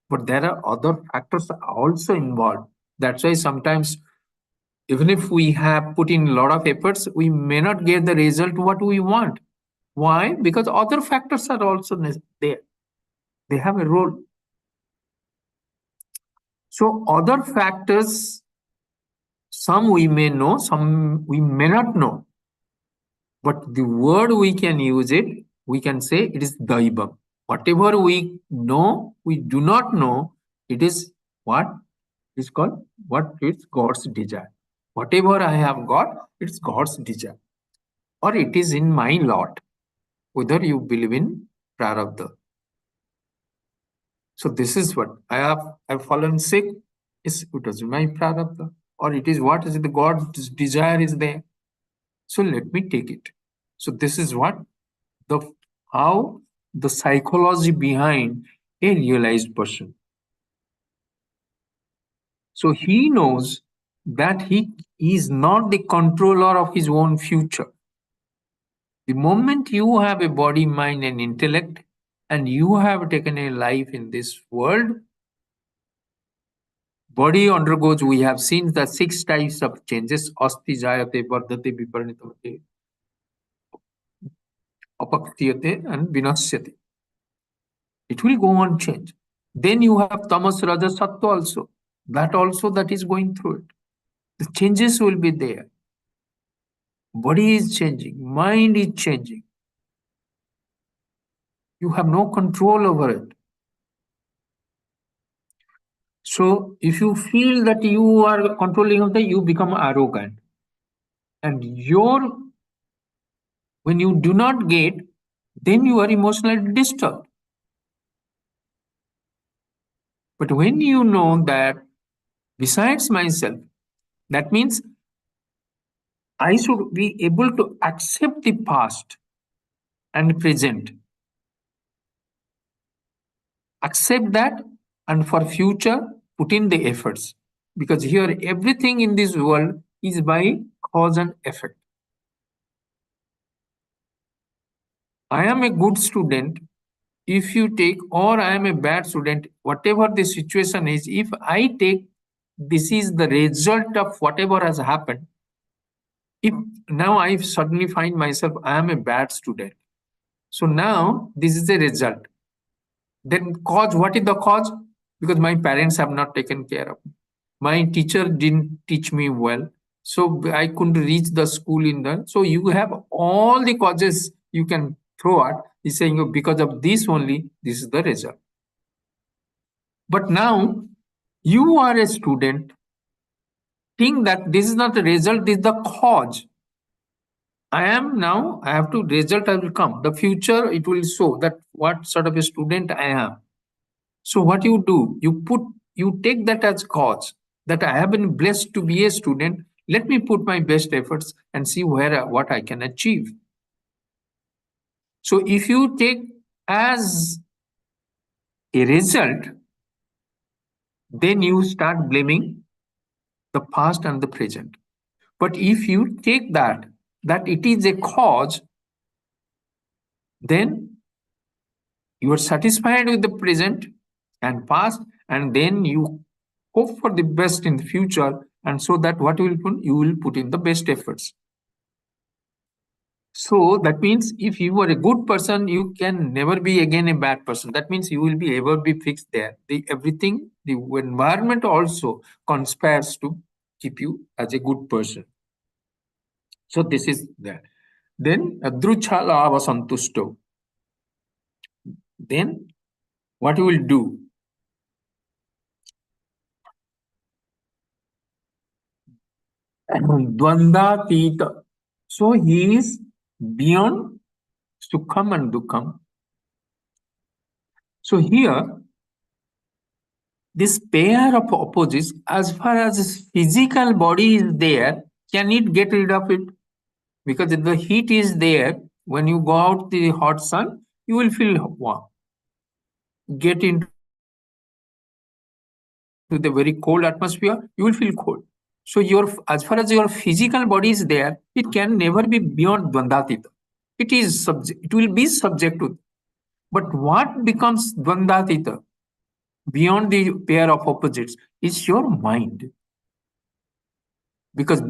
But there are other factors also involved. That's why sometimes, even if we have put in a lot of efforts, we may not get the result what we want. Why? Because other factors are also there. They have a role. So other factors, some we may know, some we may not know. But the word we can use it, we can say it is daivam. Whatever we know, we do not know, it is what is called, what is God's desire. Whatever I have got, it's God's desire. Or it is in my lot, whether you believe in prarabdha. So this is what I've fallen sick. It was my prarabdha. Or it is what is the God's desire is there. So let me take it. So this is what how the psychology behind a realized person. So he knows that he is not the controller of his own future. The moment you have a body, mind, and intellect, and you have taken a life in this world, body undergoes, we have seen the 6 types of changes, asti jayate, vardhate, viparnitate. apaktyate and vinasyate. It will go on change. Then you have tamas, rajas, sattva also. That is going through it. The changes will be there. Body is changing, mind is changing. You have no control over it. So if you feel that you are controlling of that, you become arrogant. And when you do not get, then you are emotionally disturbed. But when you know that besides myself, that means I should be able to accept the past and present. Accept that, and for future, put in the efforts. Because here, everything in this world is by cause and effect. I am a good student if you take, or I am a bad student, whatever the situation is, if I take this is the result of whatever has happened, if now I suddenly find myself, I am a bad student. So now this is the result. Then cause, what is the cause? Because my parents have not taken care of me. My teacher didn't teach me well. So I couldn't reach the school in the. So you have all the causes you can throw at. He's saying, "Oh, because of this only, this is the result." But now you are a student, think that this is not the result, this is the cause. I have to result I will come. The future, it will show that what sort of a student I am. So what you do, you take that as cause, that I have been blessed to be a student. Let me put my best efforts and see what I can achieve. So if you take as a result, then you start blaming the past and the present. But if you take that it is a cause, then you are satisfied with the present and past, and then you hope for the best in the future, and so that what you will put in the best efforts. So that means if you are a good person, you can never be again a bad person. That means you will be ever be fixed there. The environment also conspires to keep you as a good person. So this is that. Then adruchala avasantusto. Then what you will do? Dvandhatita. So he is beyond Sukham and Dukham. So here, this pair of opposites, as far as his physical body is there, can it get rid of it? Because if the heat is there, when you go out the hot sun, you will feel warm. Get into the very cold atmosphere, you will feel cold. So as far as your physical body is there, it can never be beyond Dvandhatita. It will be subject to. But what becomes Dvandhatita beyond the pair of opposites is your mind. Because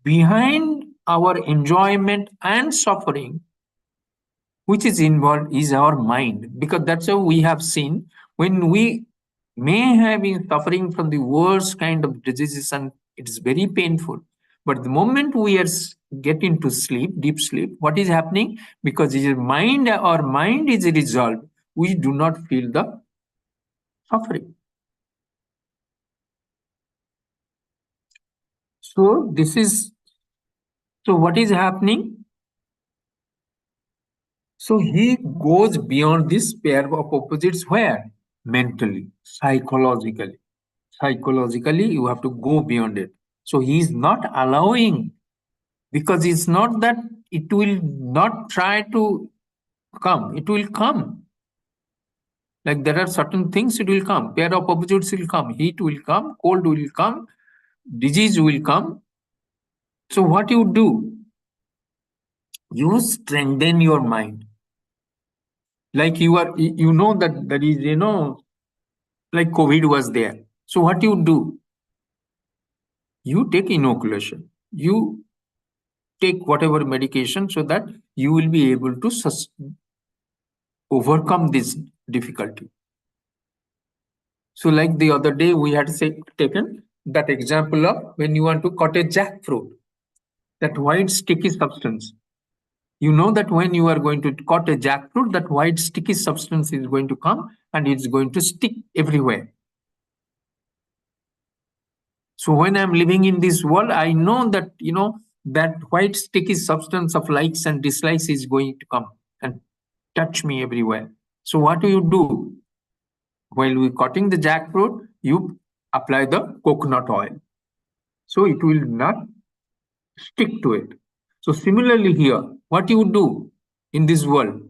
behind our enjoyment and suffering, which is involved, is our mind. Because that's how we have seen when we may have been suffering from the worst kind of diseases and it is very painful. But the moment we are get into sleep, deep sleep, what is happening? Because our mind is resolved, we do not feel the suffering. So what is happening? So he goes beyond this pair of opposites where? Mentally, psychologically. Psychologically, you have to go beyond it. So he is not allowing, because it's not that it will not try to come, it will come. Like there are certain things it will come, pair of opposites will come, heat will come, cold will come, disease will come. So what you do? You strengthen your mind. Like you know that there is, like COVID was there. So what you do? You take inoculation. You take whatever medication so that you will be able to overcome this difficulty. So like the other day we had taken that example of when you want to cut a jackfruit, that white sticky substance. You know that when you are going to cut a jackfruit, that white sticky substance is going to come and it's going to stick everywhere. So when I'm living in this world, I know that, that white sticky substance of likes and dislikes is going to come and touch me everywhere. So what do you do? While we're cutting the jackfruit, you apply the coconut oil. So it will not stick to it. So similarly here, what you do in this world,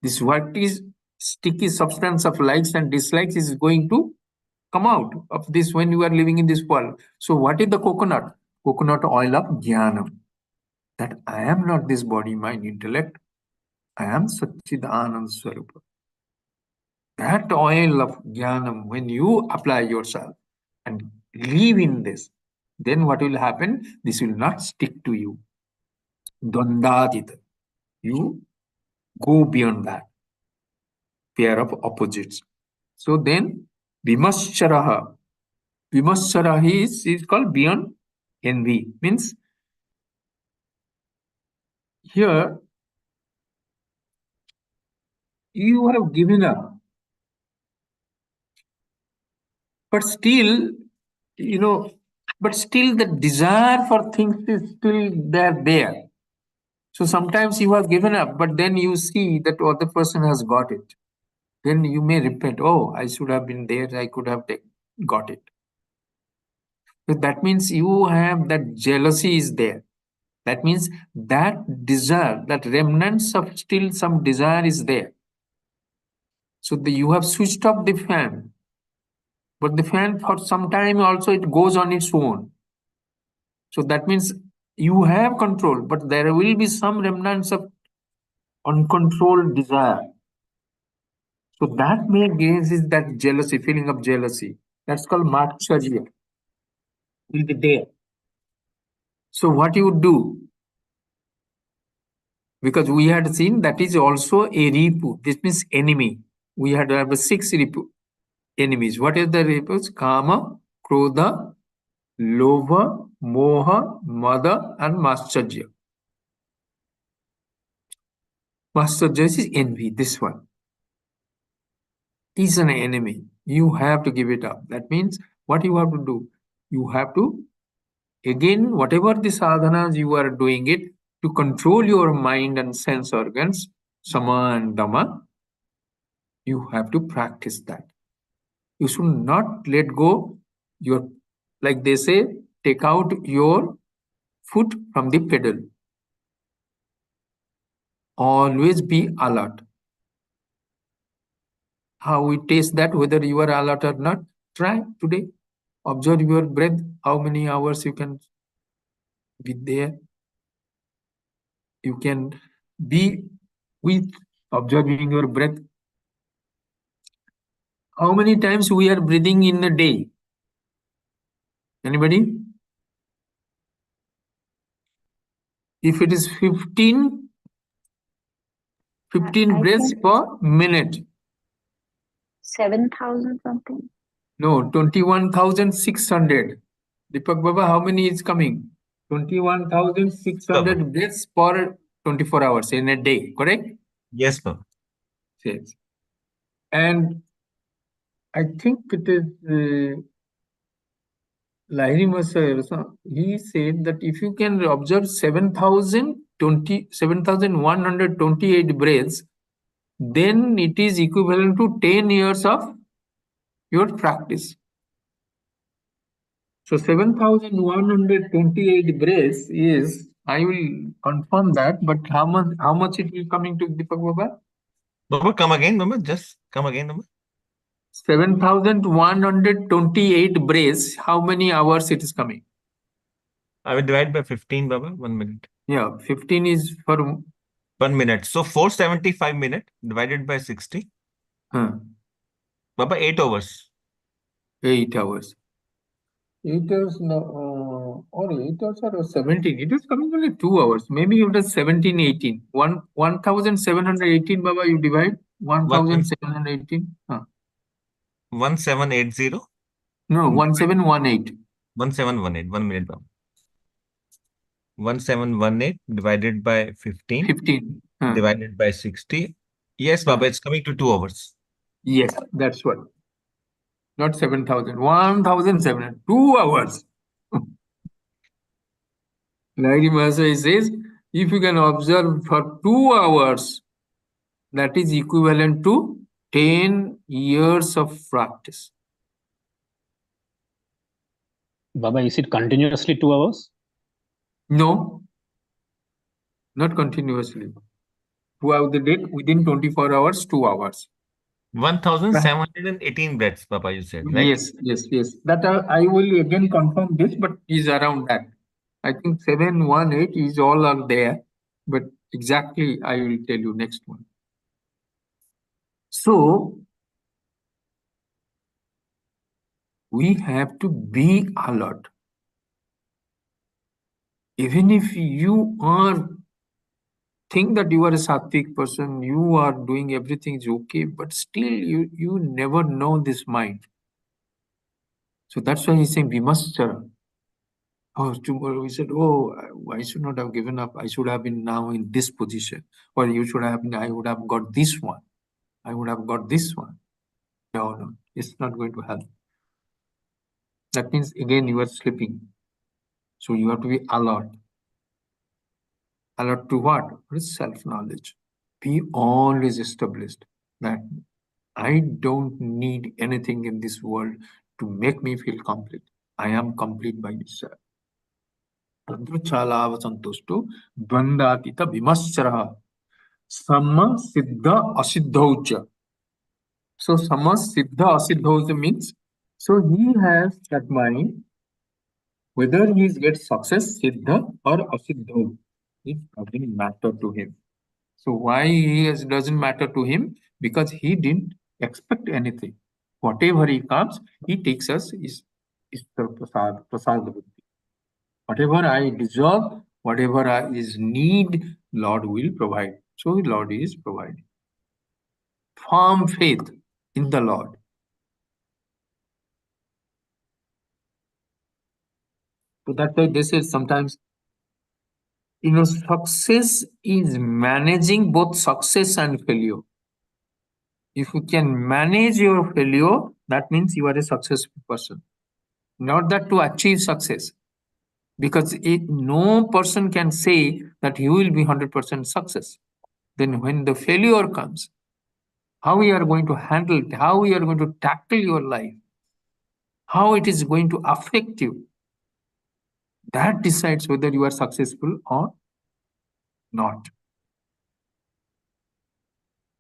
this what is sticky substance of likes and dislikes is going to come out of this when you are living in this world. So what is the coconut? Coconut oil of jnanam. That I am not this body, mind, intellect. I am Satchidanand Swarupa. That oil of jnanam, when you apply yourself and live in this, then what will happen? This will not stick to you. Dvandadita. You go beyond that pair of opposites. So then, Vimascharaha. Vimascharahi is called beyond envy. Means here you have given up, but still, but still the desire for things is still there. So sometimes you have given up, but then you see that other person has got it. Then you may repent, oh, I should have been there, I could have got it. So that means you have that jealousy is there. That means that desire, that remnants of still some desire is there. So you have switched off the fan, but the fan for some time also it goes on its own. So that means you have control, but there will be some remnants of uncontrolled desire. So that may gains is that jealousy, feeling of jealousy. That's called Matcharya. Will be there. So what you do? Because we had seen that is also a ripu. This means enemy. We had 6 enemies. What is the ripus? Kama, Krodha, Lova, Moha, Mada, and Mascharya. Mascharya is envy, this one. Is an enemy. You have to give it up. That means what you have to do? You have to, again, whatever the sadhanas you are doing it, to control your mind and sense organs, sama and dhamma, you have to practice that. You should not let go your, like they say, take out your foot from the pedal. Always be alert. How we taste that, whether you are alert or not? Try today. Observe your breath, how many hours you can be there. You can be with observing your breath. How many times we are breathing in a day? Anybody? If it is 15 I breaths think per minute. 7,000 something. No, 21,600. Deepak Baba, how many is coming? 21,600 breaths per 24 hours in a day, correct? Yes, Baba. Yes. And I think it is Lahiri Masai, he said that if you can observe 7,128 breaths, then it is equivalent to 10 years of your practice. So 7,128 breaths is, I will confirm that, but how much it will coming to Deepak Baba? Baba, come again, Baba. Just come again, Baba. 7,128 breaths, how many hours it is coming? I will divide by 15, Baba. 1 minute. Yeah, 15 is for 1 minute. So 475 minutes divided by 60. Baba, 8 hours. 8 hours. 8 hours, no, or 8 hours or 17. It was coming only 2 hours. Maybe it was 17, 18. 1,718, Baba, you divide 1,718. 1780. No, 1718. 1718. 1 minute, Baba. 1718 divided by 15 15. divided by 60. Yes, Baba, it's coming to 2 hours. Yes, that's what. Not 7,000. 1,700. 2 hours. Lahiri Mahasaya says, if you can observe for 2 hours, that is equivalent to 10 years of practice. Baba, is it continuously 2 hours? No, not continuously. Throughout the day, within 24 hours, 2 hours. 1718 breaths, Baba, you said, right? Yes. That I will again confirm this, but is around that. I think 718 is all are there, but exactly I will tell you next one. So we have to be alert. Even if you are think that you are a sattvic person, you are doing everything is okay, but still you never know this mind. So that's why he's saying we must. Oh, tomorrow we said, oh, I should not have given up. I should have been now in this position, or you should have been. I would have got this one. I would have got this one. No, it's not going to help. That means again you are sleeping. So you have to be alert. Alert to what? What is self-knowledge? Be always established that I don't need anything in this world to make me feel complete. I am complete by myself. तद्रुच्छालावसन्तुष्टो द्वन्द्वातीत विमत्सरः sama siddha asiddhau cha. So sama siddha asiddhau cha means, so he has that mind whether he gets success siddha or asiddhau, it doesn't matter to him. So why doesn't matter to him? Because he didn't expect anything. Whatever he comes, he takes us is the prasad buddhi. Whatever I deserve, whatever is need, Lord will provide. So Lord is providing. Firm faith in the Lord. So that's why they say sometimes, success is managing both success and failure. If you can manage your failure, that means you are a successful person. Not that to achieve success. Because no person can say that you will be 100% success. Then when the failure comes, how we are going to handle it, how we are going to tackle your life, how it is going to affect you, that decides whether you are successful or not.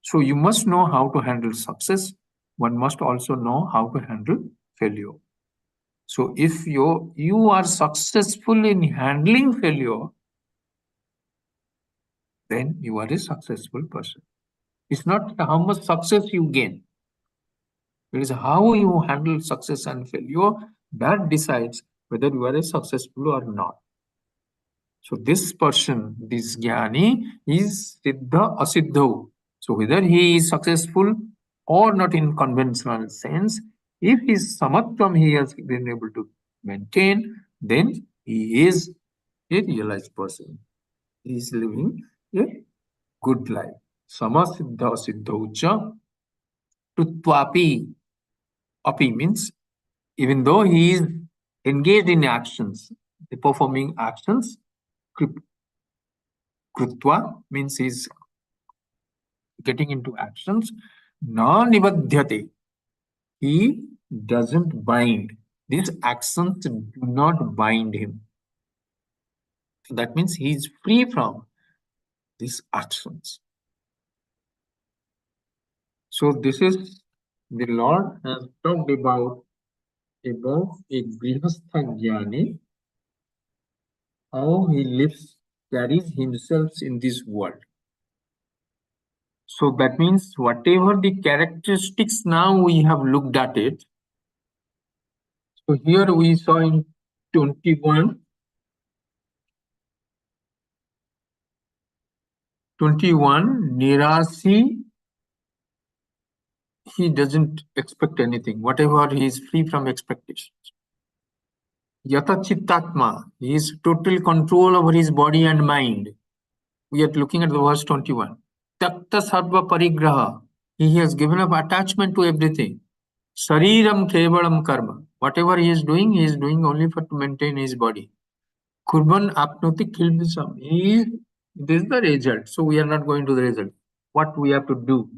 So you must know how to handle success. One must also know how to handle failure. So if you are successful in handling failure, then you are a successful person. It's not how much success you gain. It is how you handle success and failure that decides whether you are a successful or not. So this person, this jnani, is siddha asiddha. So whether he is successful or not in conventional sense, if his samatvam he has been able to maintain, then he is a realized person. He is living a good life. Samasiddha siddhaucha tutvapi. Api means even though he is engaged in actions, performing actions, krutva means he is getting into actions, na nibadhyate. He doesn't bind. These actions do not bind him. So that means he is free from these actions. So this is the Lord has talked about a grihastha jnani, how he lives, carries himself in this world. So that means whatever the characteristics now we have looked at it. So here we saw in 21 21, Nirasi, he doesn't expect anything. Whatever, he is free from expectations. Yata Chittatma, he is total control over his body and mind. We are looking at the verse 21. Takta Sarva Parigraha, he has given up attachment to everything. Sariram Kevalam Karma, whatever he is doing only for to maintain his body. Kurban Apnoti Kilbisam, this is the result. So we are not going to the result. What we have to do?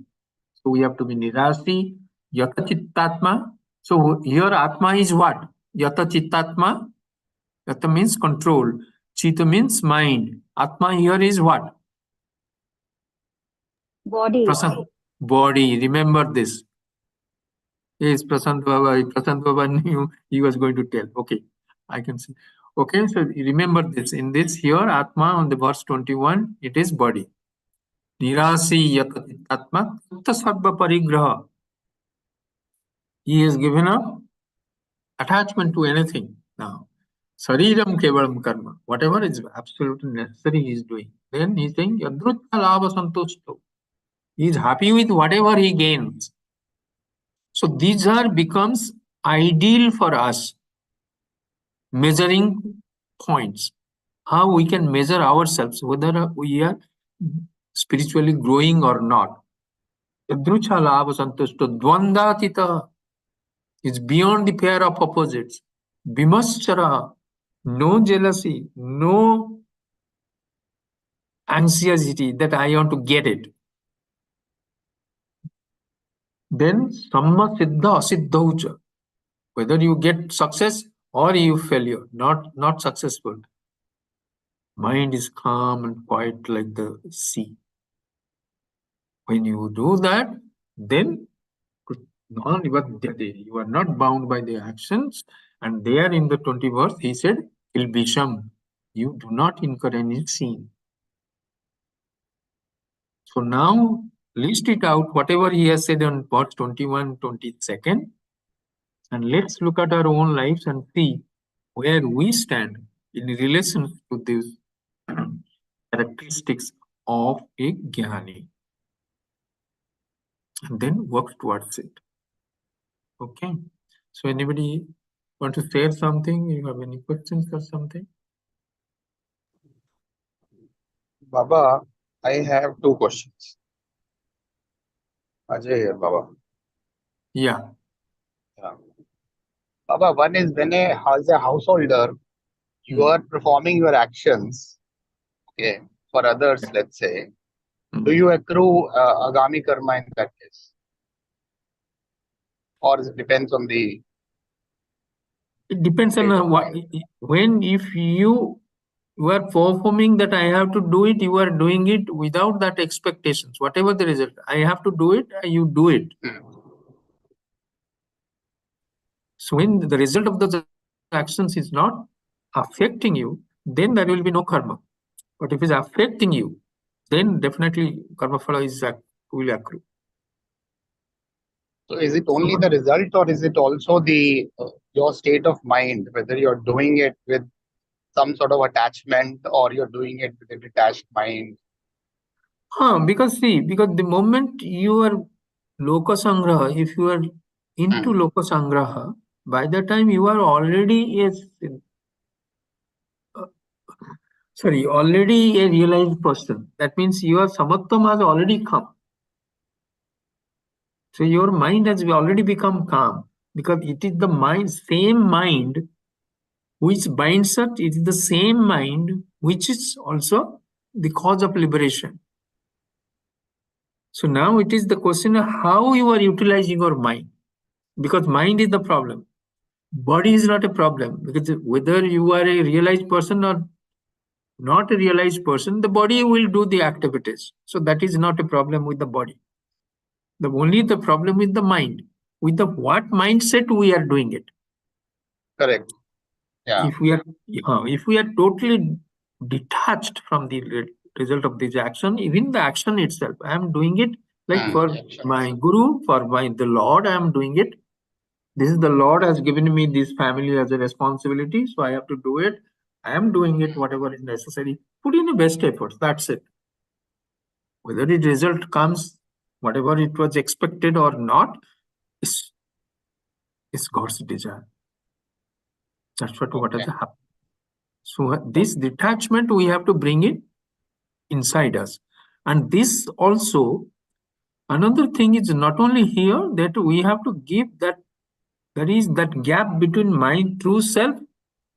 So we have to be Nirasi, Yata Chittatma. So here Atma is what? Yata Chittatma. Yata means control. Chitta means mind. Atma here is what? Body. Prasant. Body. Remember this. Yes, Prasant Baba knew he was going to tell. Okay, I can see. Okay, so remember this. In this here, Atma on the verse 21, it is body. Nirasi Yata Chittatma Tatta Sarva Parigraha. He has given up attachment to anything now. Sariram kevalam karma. Whatever is absolutely necessary, he is doing. Then he is saying, Yadrutta lava santusto. He is happy with whatever he gains. So these are becomes ideal for us. Measuring points. How we can measure ourselves, whether we are spiritually growing or not. Yadrucha lava santusto. Dvandatita is beyond the pair of opposites. Bimaschara, no jealousy, no anxiety that I want to get it. Then Samma Siddha Siddhaucha, whether you get success or you failure, not successful. Mind is calm and quiet like the sea. When you do that, then you are not bound by the actions. And there in the 20th verse, he said, Ilbisham, you do not incur any sin. So now list it out, whatever he has said on verse 21, 22nd, and let's look at our own lives and see where we stand in relation to these characteristics of a Jnani. And then work towards it. Okay. So anybody want to share something? You have any questions or something? Baba, I have two questions. Ajay here, Baba. Yeah. Baba, one is when as a householder, you are performing your actions, okay, for others, let's say, do you accrue agami karma in that case? Or it depends on the... It depends on if you are performing that I have to do it, you are doing it without that expectations. Whatever the result, I have to do it, you do it. So when the result of those actions is not affecting you, then there will be no karma. But if it's affecting you, then definitely karma phala will accrue. So is it only the result, or is it also the your state of mind, whether you're doing it with some sort of attachment or you're doing it with a detached mind? Because the moment you are loka sangraha, if you are into loka sangraha, by the time you are already already a realized person. That means your samatvam has already come. So your mind has already become calm, because it is the same mind which binds us. It is the same mind which is also the cause of liberation. So now it is the question of how you are utilizing your mind, because mind is the problem. Body is not a problem, because whether you are a realized person or not a realized person, the body will do the activities. So that is not a problem with the body. Only the problem with the mind. With the what mindset we are doing it. Correct. Yeah. If we are totally detached from the result of this action, even the action itself, I am doing it like for my guru, for the Lord, I am doing it. This is the Lord has given me this family as a responsibility, so I have to do it. I am doing it, whatever is necessary. Put in the best efforts. That's it. Whether the result comes, whatever it was expected or not, is God's desire. That's what has happened. So this detachment we have to bring it inside us. And this also, another thing is not only here, that we have to give that, there is that gap between my true self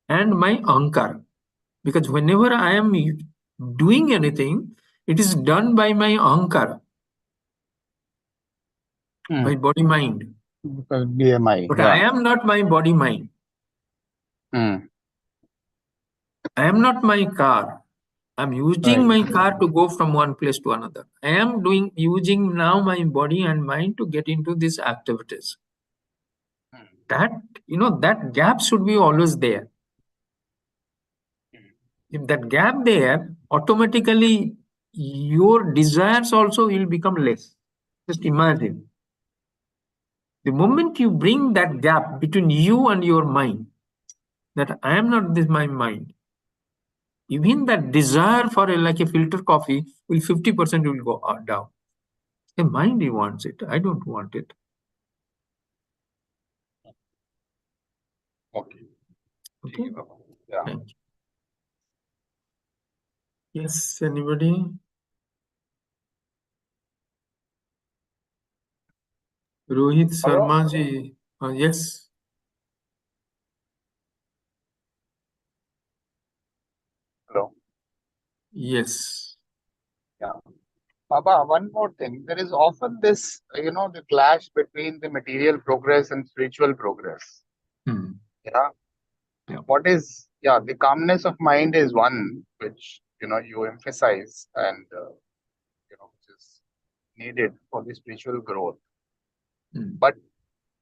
and my ahankar. Because whenever I am doing anything, it is done by my ahankar, my body mind. Because BMI. But Yeah. I am not my body mind. Hmm. I am not my car. I'm using my car to go from one place to another. I am using now my body and mind to get into these activities. That, that gap should be always there. If that gap there, automatically your desires also will become less. Just imagine. The moment you bring that gap between you and your mind, that I am not this my mind, even that desire for like a filter coffee will 50% will go down. The mind he wants it. I don't want it. Okay. Okay. Yeah. Thank you. Yes, anybody? Rohit Sharma ji. Yes. Hello. Yes. Yeah. Baba, one more thing. There is often this, the clash between the material progress and spiritual progress. Hmm. Yeah. Yeah. The calmness of mind is one which, you emphasize and, which is needed for the spiritual growth. Hmm. But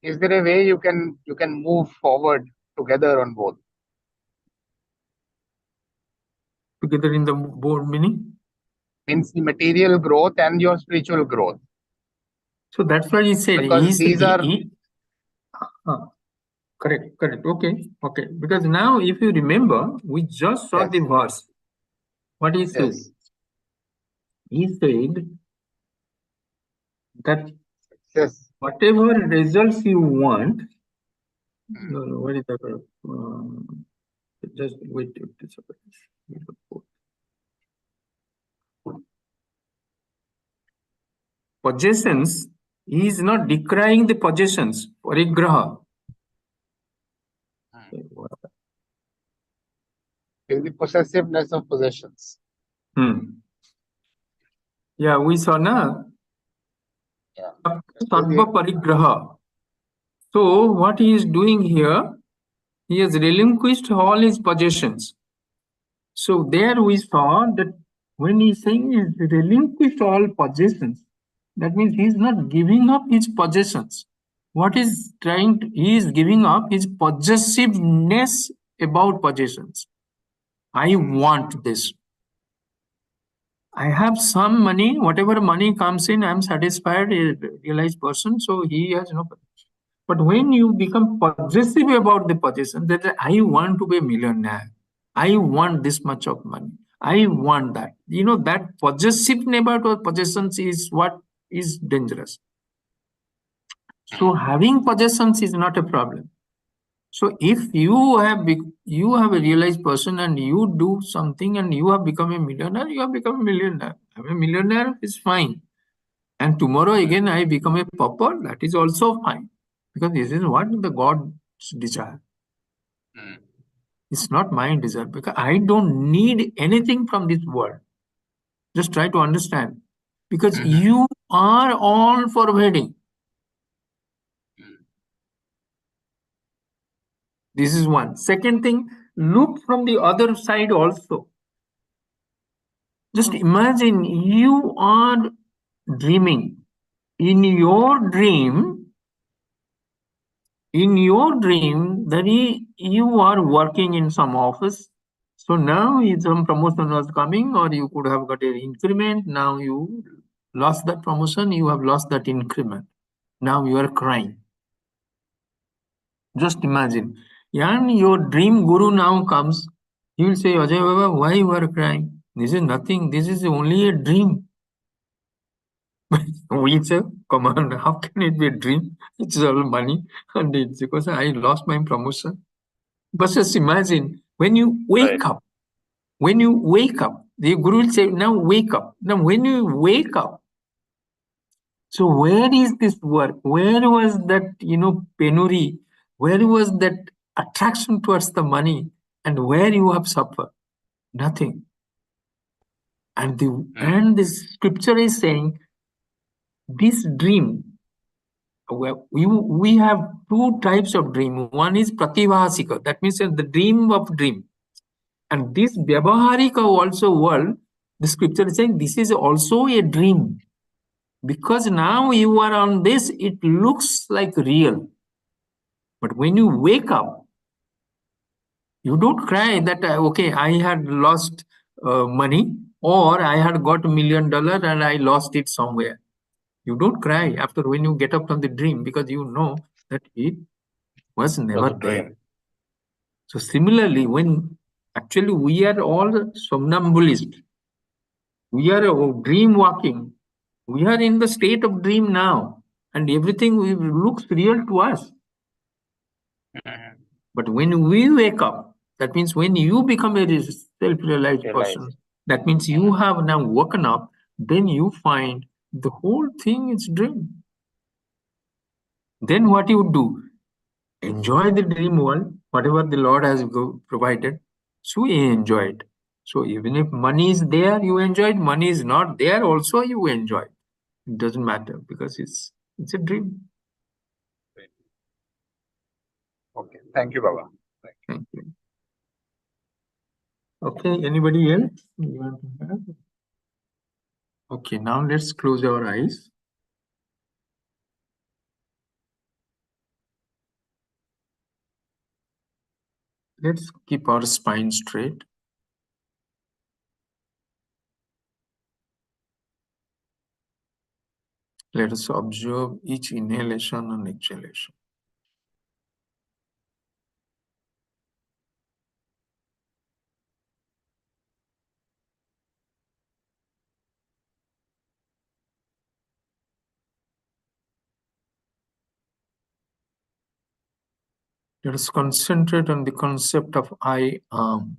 is there a way you can move forward together on both? Together in the board meaning? Means the material growth and your spiritual growth. So that's why he said Because these are correct. Okay. Because now if you remember, we just saw the verse. What he said? He said that whatever results you want, no, what is that? Just wait. Possessions, he is not decrying the possessions, parigraha. is the possessiveness of possessions. Yeah, we saw na. Yeah. Sarva parigraha. So what he is doing here, he has relinquished all his possessions. So there we saw that when he is saying he relinquished all possessions, that means he is not giving up his possessions. What is he is giving up his possessiveness about possessions. I want this. I have some money, whatever money comes in, I am satisfied, a realized person, so he has no. But when you become possessive about the possession, that I want to be a millionaire, I want this much of money, I want that. That possessiveness about possessions is what is dangerous. So having possessions is not a problem. So if you have a realized person and you do something and you have become a millionaire, you have become a millionaire. I'm a millionaire is fine. And tomorrow again I become a pauper, that is also fine. Because this is what the God's desire. It's not my desire, because I don't need anything from this world. Just try to understand. Because you are all forbidding. This is one. Second thing, look from the other side also. Just imagine you are dreaming. In your dream, that you are working in some office. So now some promotion was coming, or you could have got an increment. Now you lost that promotion, you have lost that increment. Now you are crying. Just imagine. And your dream guru now comes. He will say, Ajay Baba, why you are crying? This is nothing. This is only a dream. We say, come on, how can it be a dream? It's all money, and it's because I lost my promotion. But just imagine when you wake up, the Guru will say, now wake up. Now, when you wake up, so where is this work? Where was that, penury? Where was that attraction towards the money? And where you have suffered? Nothing. And this scripture is saying, this dream, we have two types of dream. One is prativasika, that means the dream of dream. And this vyavaharika also world, the scripture is saying this is also a dream. Because now you are on this, it looks like real. But when you wake up, you don't cry that, okay, I had lost money, or I had got $1 million and I lost it somewhere. You don't cry after when you get up from the dream, because you know that it was never there. So similarly, when actually we are all somnambulists, we are dream walking, we are in the state of dream now, and everything looks real to us. But when we wake up, that means when you become a self-realized person, that means you have now woken up, then you find the whole thing is dream. Then what you do? Enjoy the dream world, whatever the Lord has provided, so you enjoy it. So even if money is there, you enjoy it. Money is not there, also you enjoy it. It doesn't matter, because it's a dream. Okay. Thank you, Baba. Thank you. Okay, anybody else? You want to have? Okay, now let's close our eyes. Let's keep our spine straight. Let us observe each inhalation and exhalation. Let us concentrate on the concept of I am.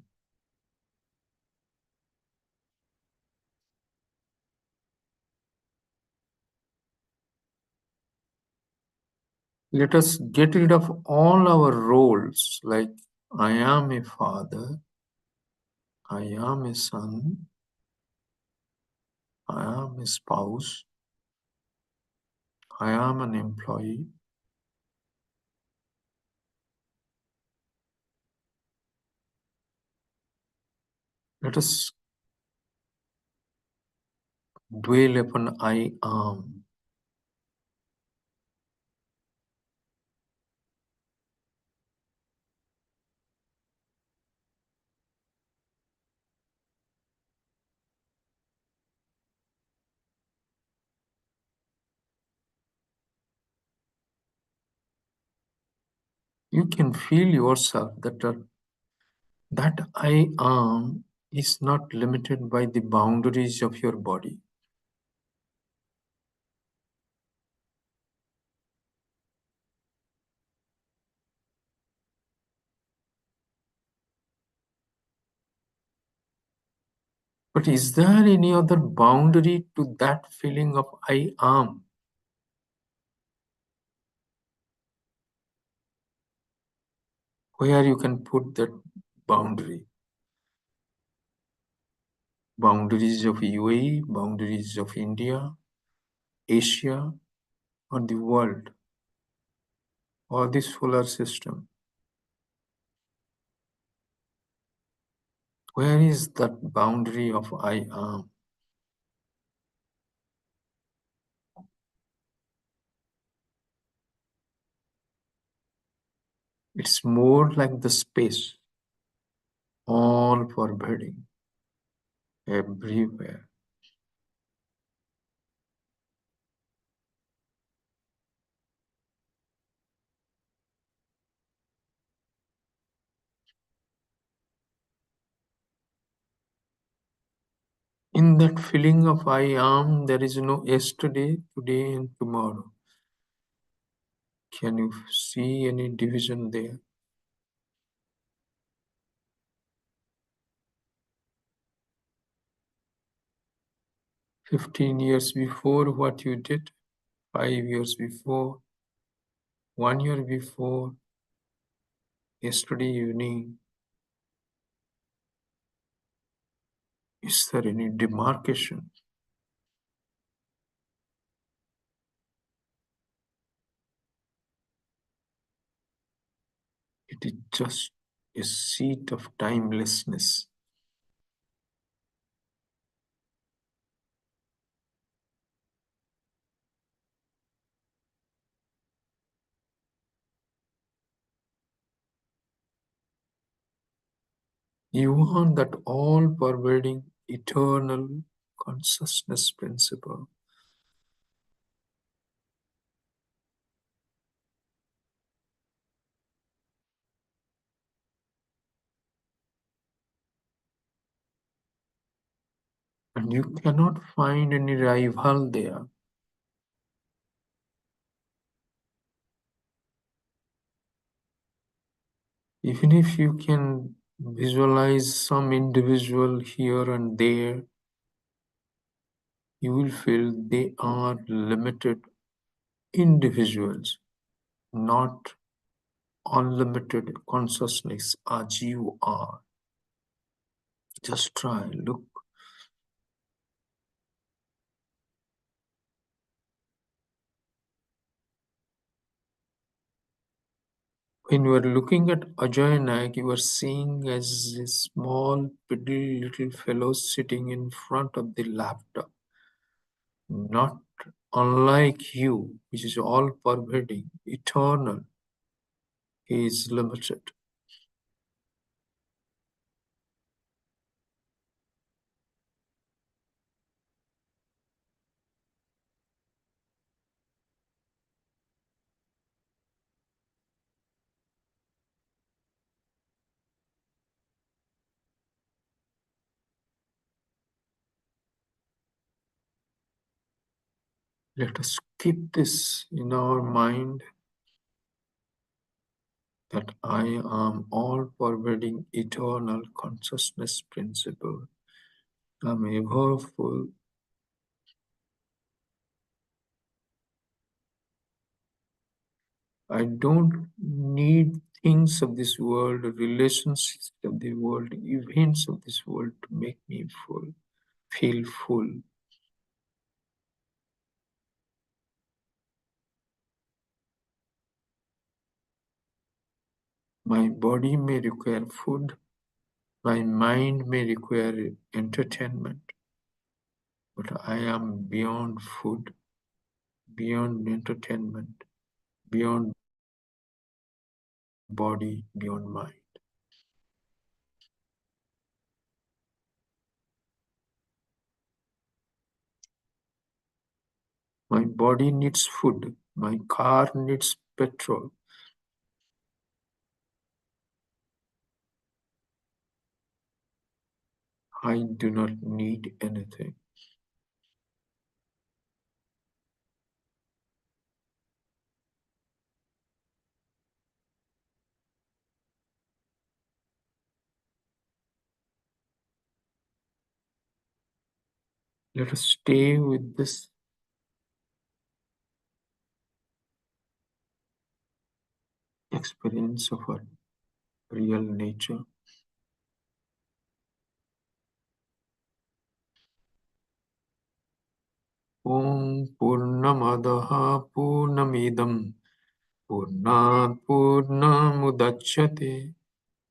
Let us get rid of all our roles, like I am a father, I am a son, I am a spouse, I am an employee. Let us dwell upon I am. You can feel yourself that I am is not limited by the boundaries of your body. But is there any other boundary to that feeling of I am? Where you can put that boundary? Boundaries of UAE, boundaries of India, Asia, or the world, or the solar system. Where is that boundary of I am? It's more like the space, all pervading, everywhere. In that feeling of I am, there is no yesterday, today, and tomorrow. Can you see any division there? "15 years before, what you did, 5 years before, 1 year before, yesterday evening." Is there any demarcation? It is just a seat of timelessness. You are that all-pervading, eternal consciousness principle. And you cannot find any rival there. Even if you can visualize some individual here and there, you will feel they are limited individuals, not unlimited consciousness as you are. Just try, look. When you are looking at Ajay Naik, you are seeing as a small, piddly little fellow sitting in front of the laptop. Not unlike you, which is all pervading, eternal. He is limited. Let us keep this in our mind that I am all pervading eternal consciousness principle. I am ever full. I don't need things of this world, relationships of the world, events of this world to make me full, feel full. My body may require food, my mind may require entertainment, but I am beyond food, beyond entertainment, beyond body, beyond mind. My body needs food, my car needs petrol. I do not need anything. Let us stay with this experience of our real nature. Om Purnamadaha Purnamidam Purnat Purnamudachyate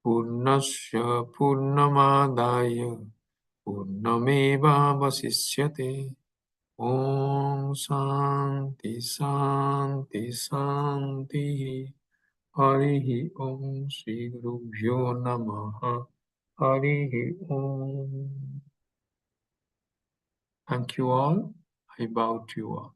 Purnasya Purnamadaya Purnameva Vasishyate. Om Santi Santi Santi. Harihi Om Shri Gurubhyo Namaha. Harihi Om. Thank you all. I bow to you all.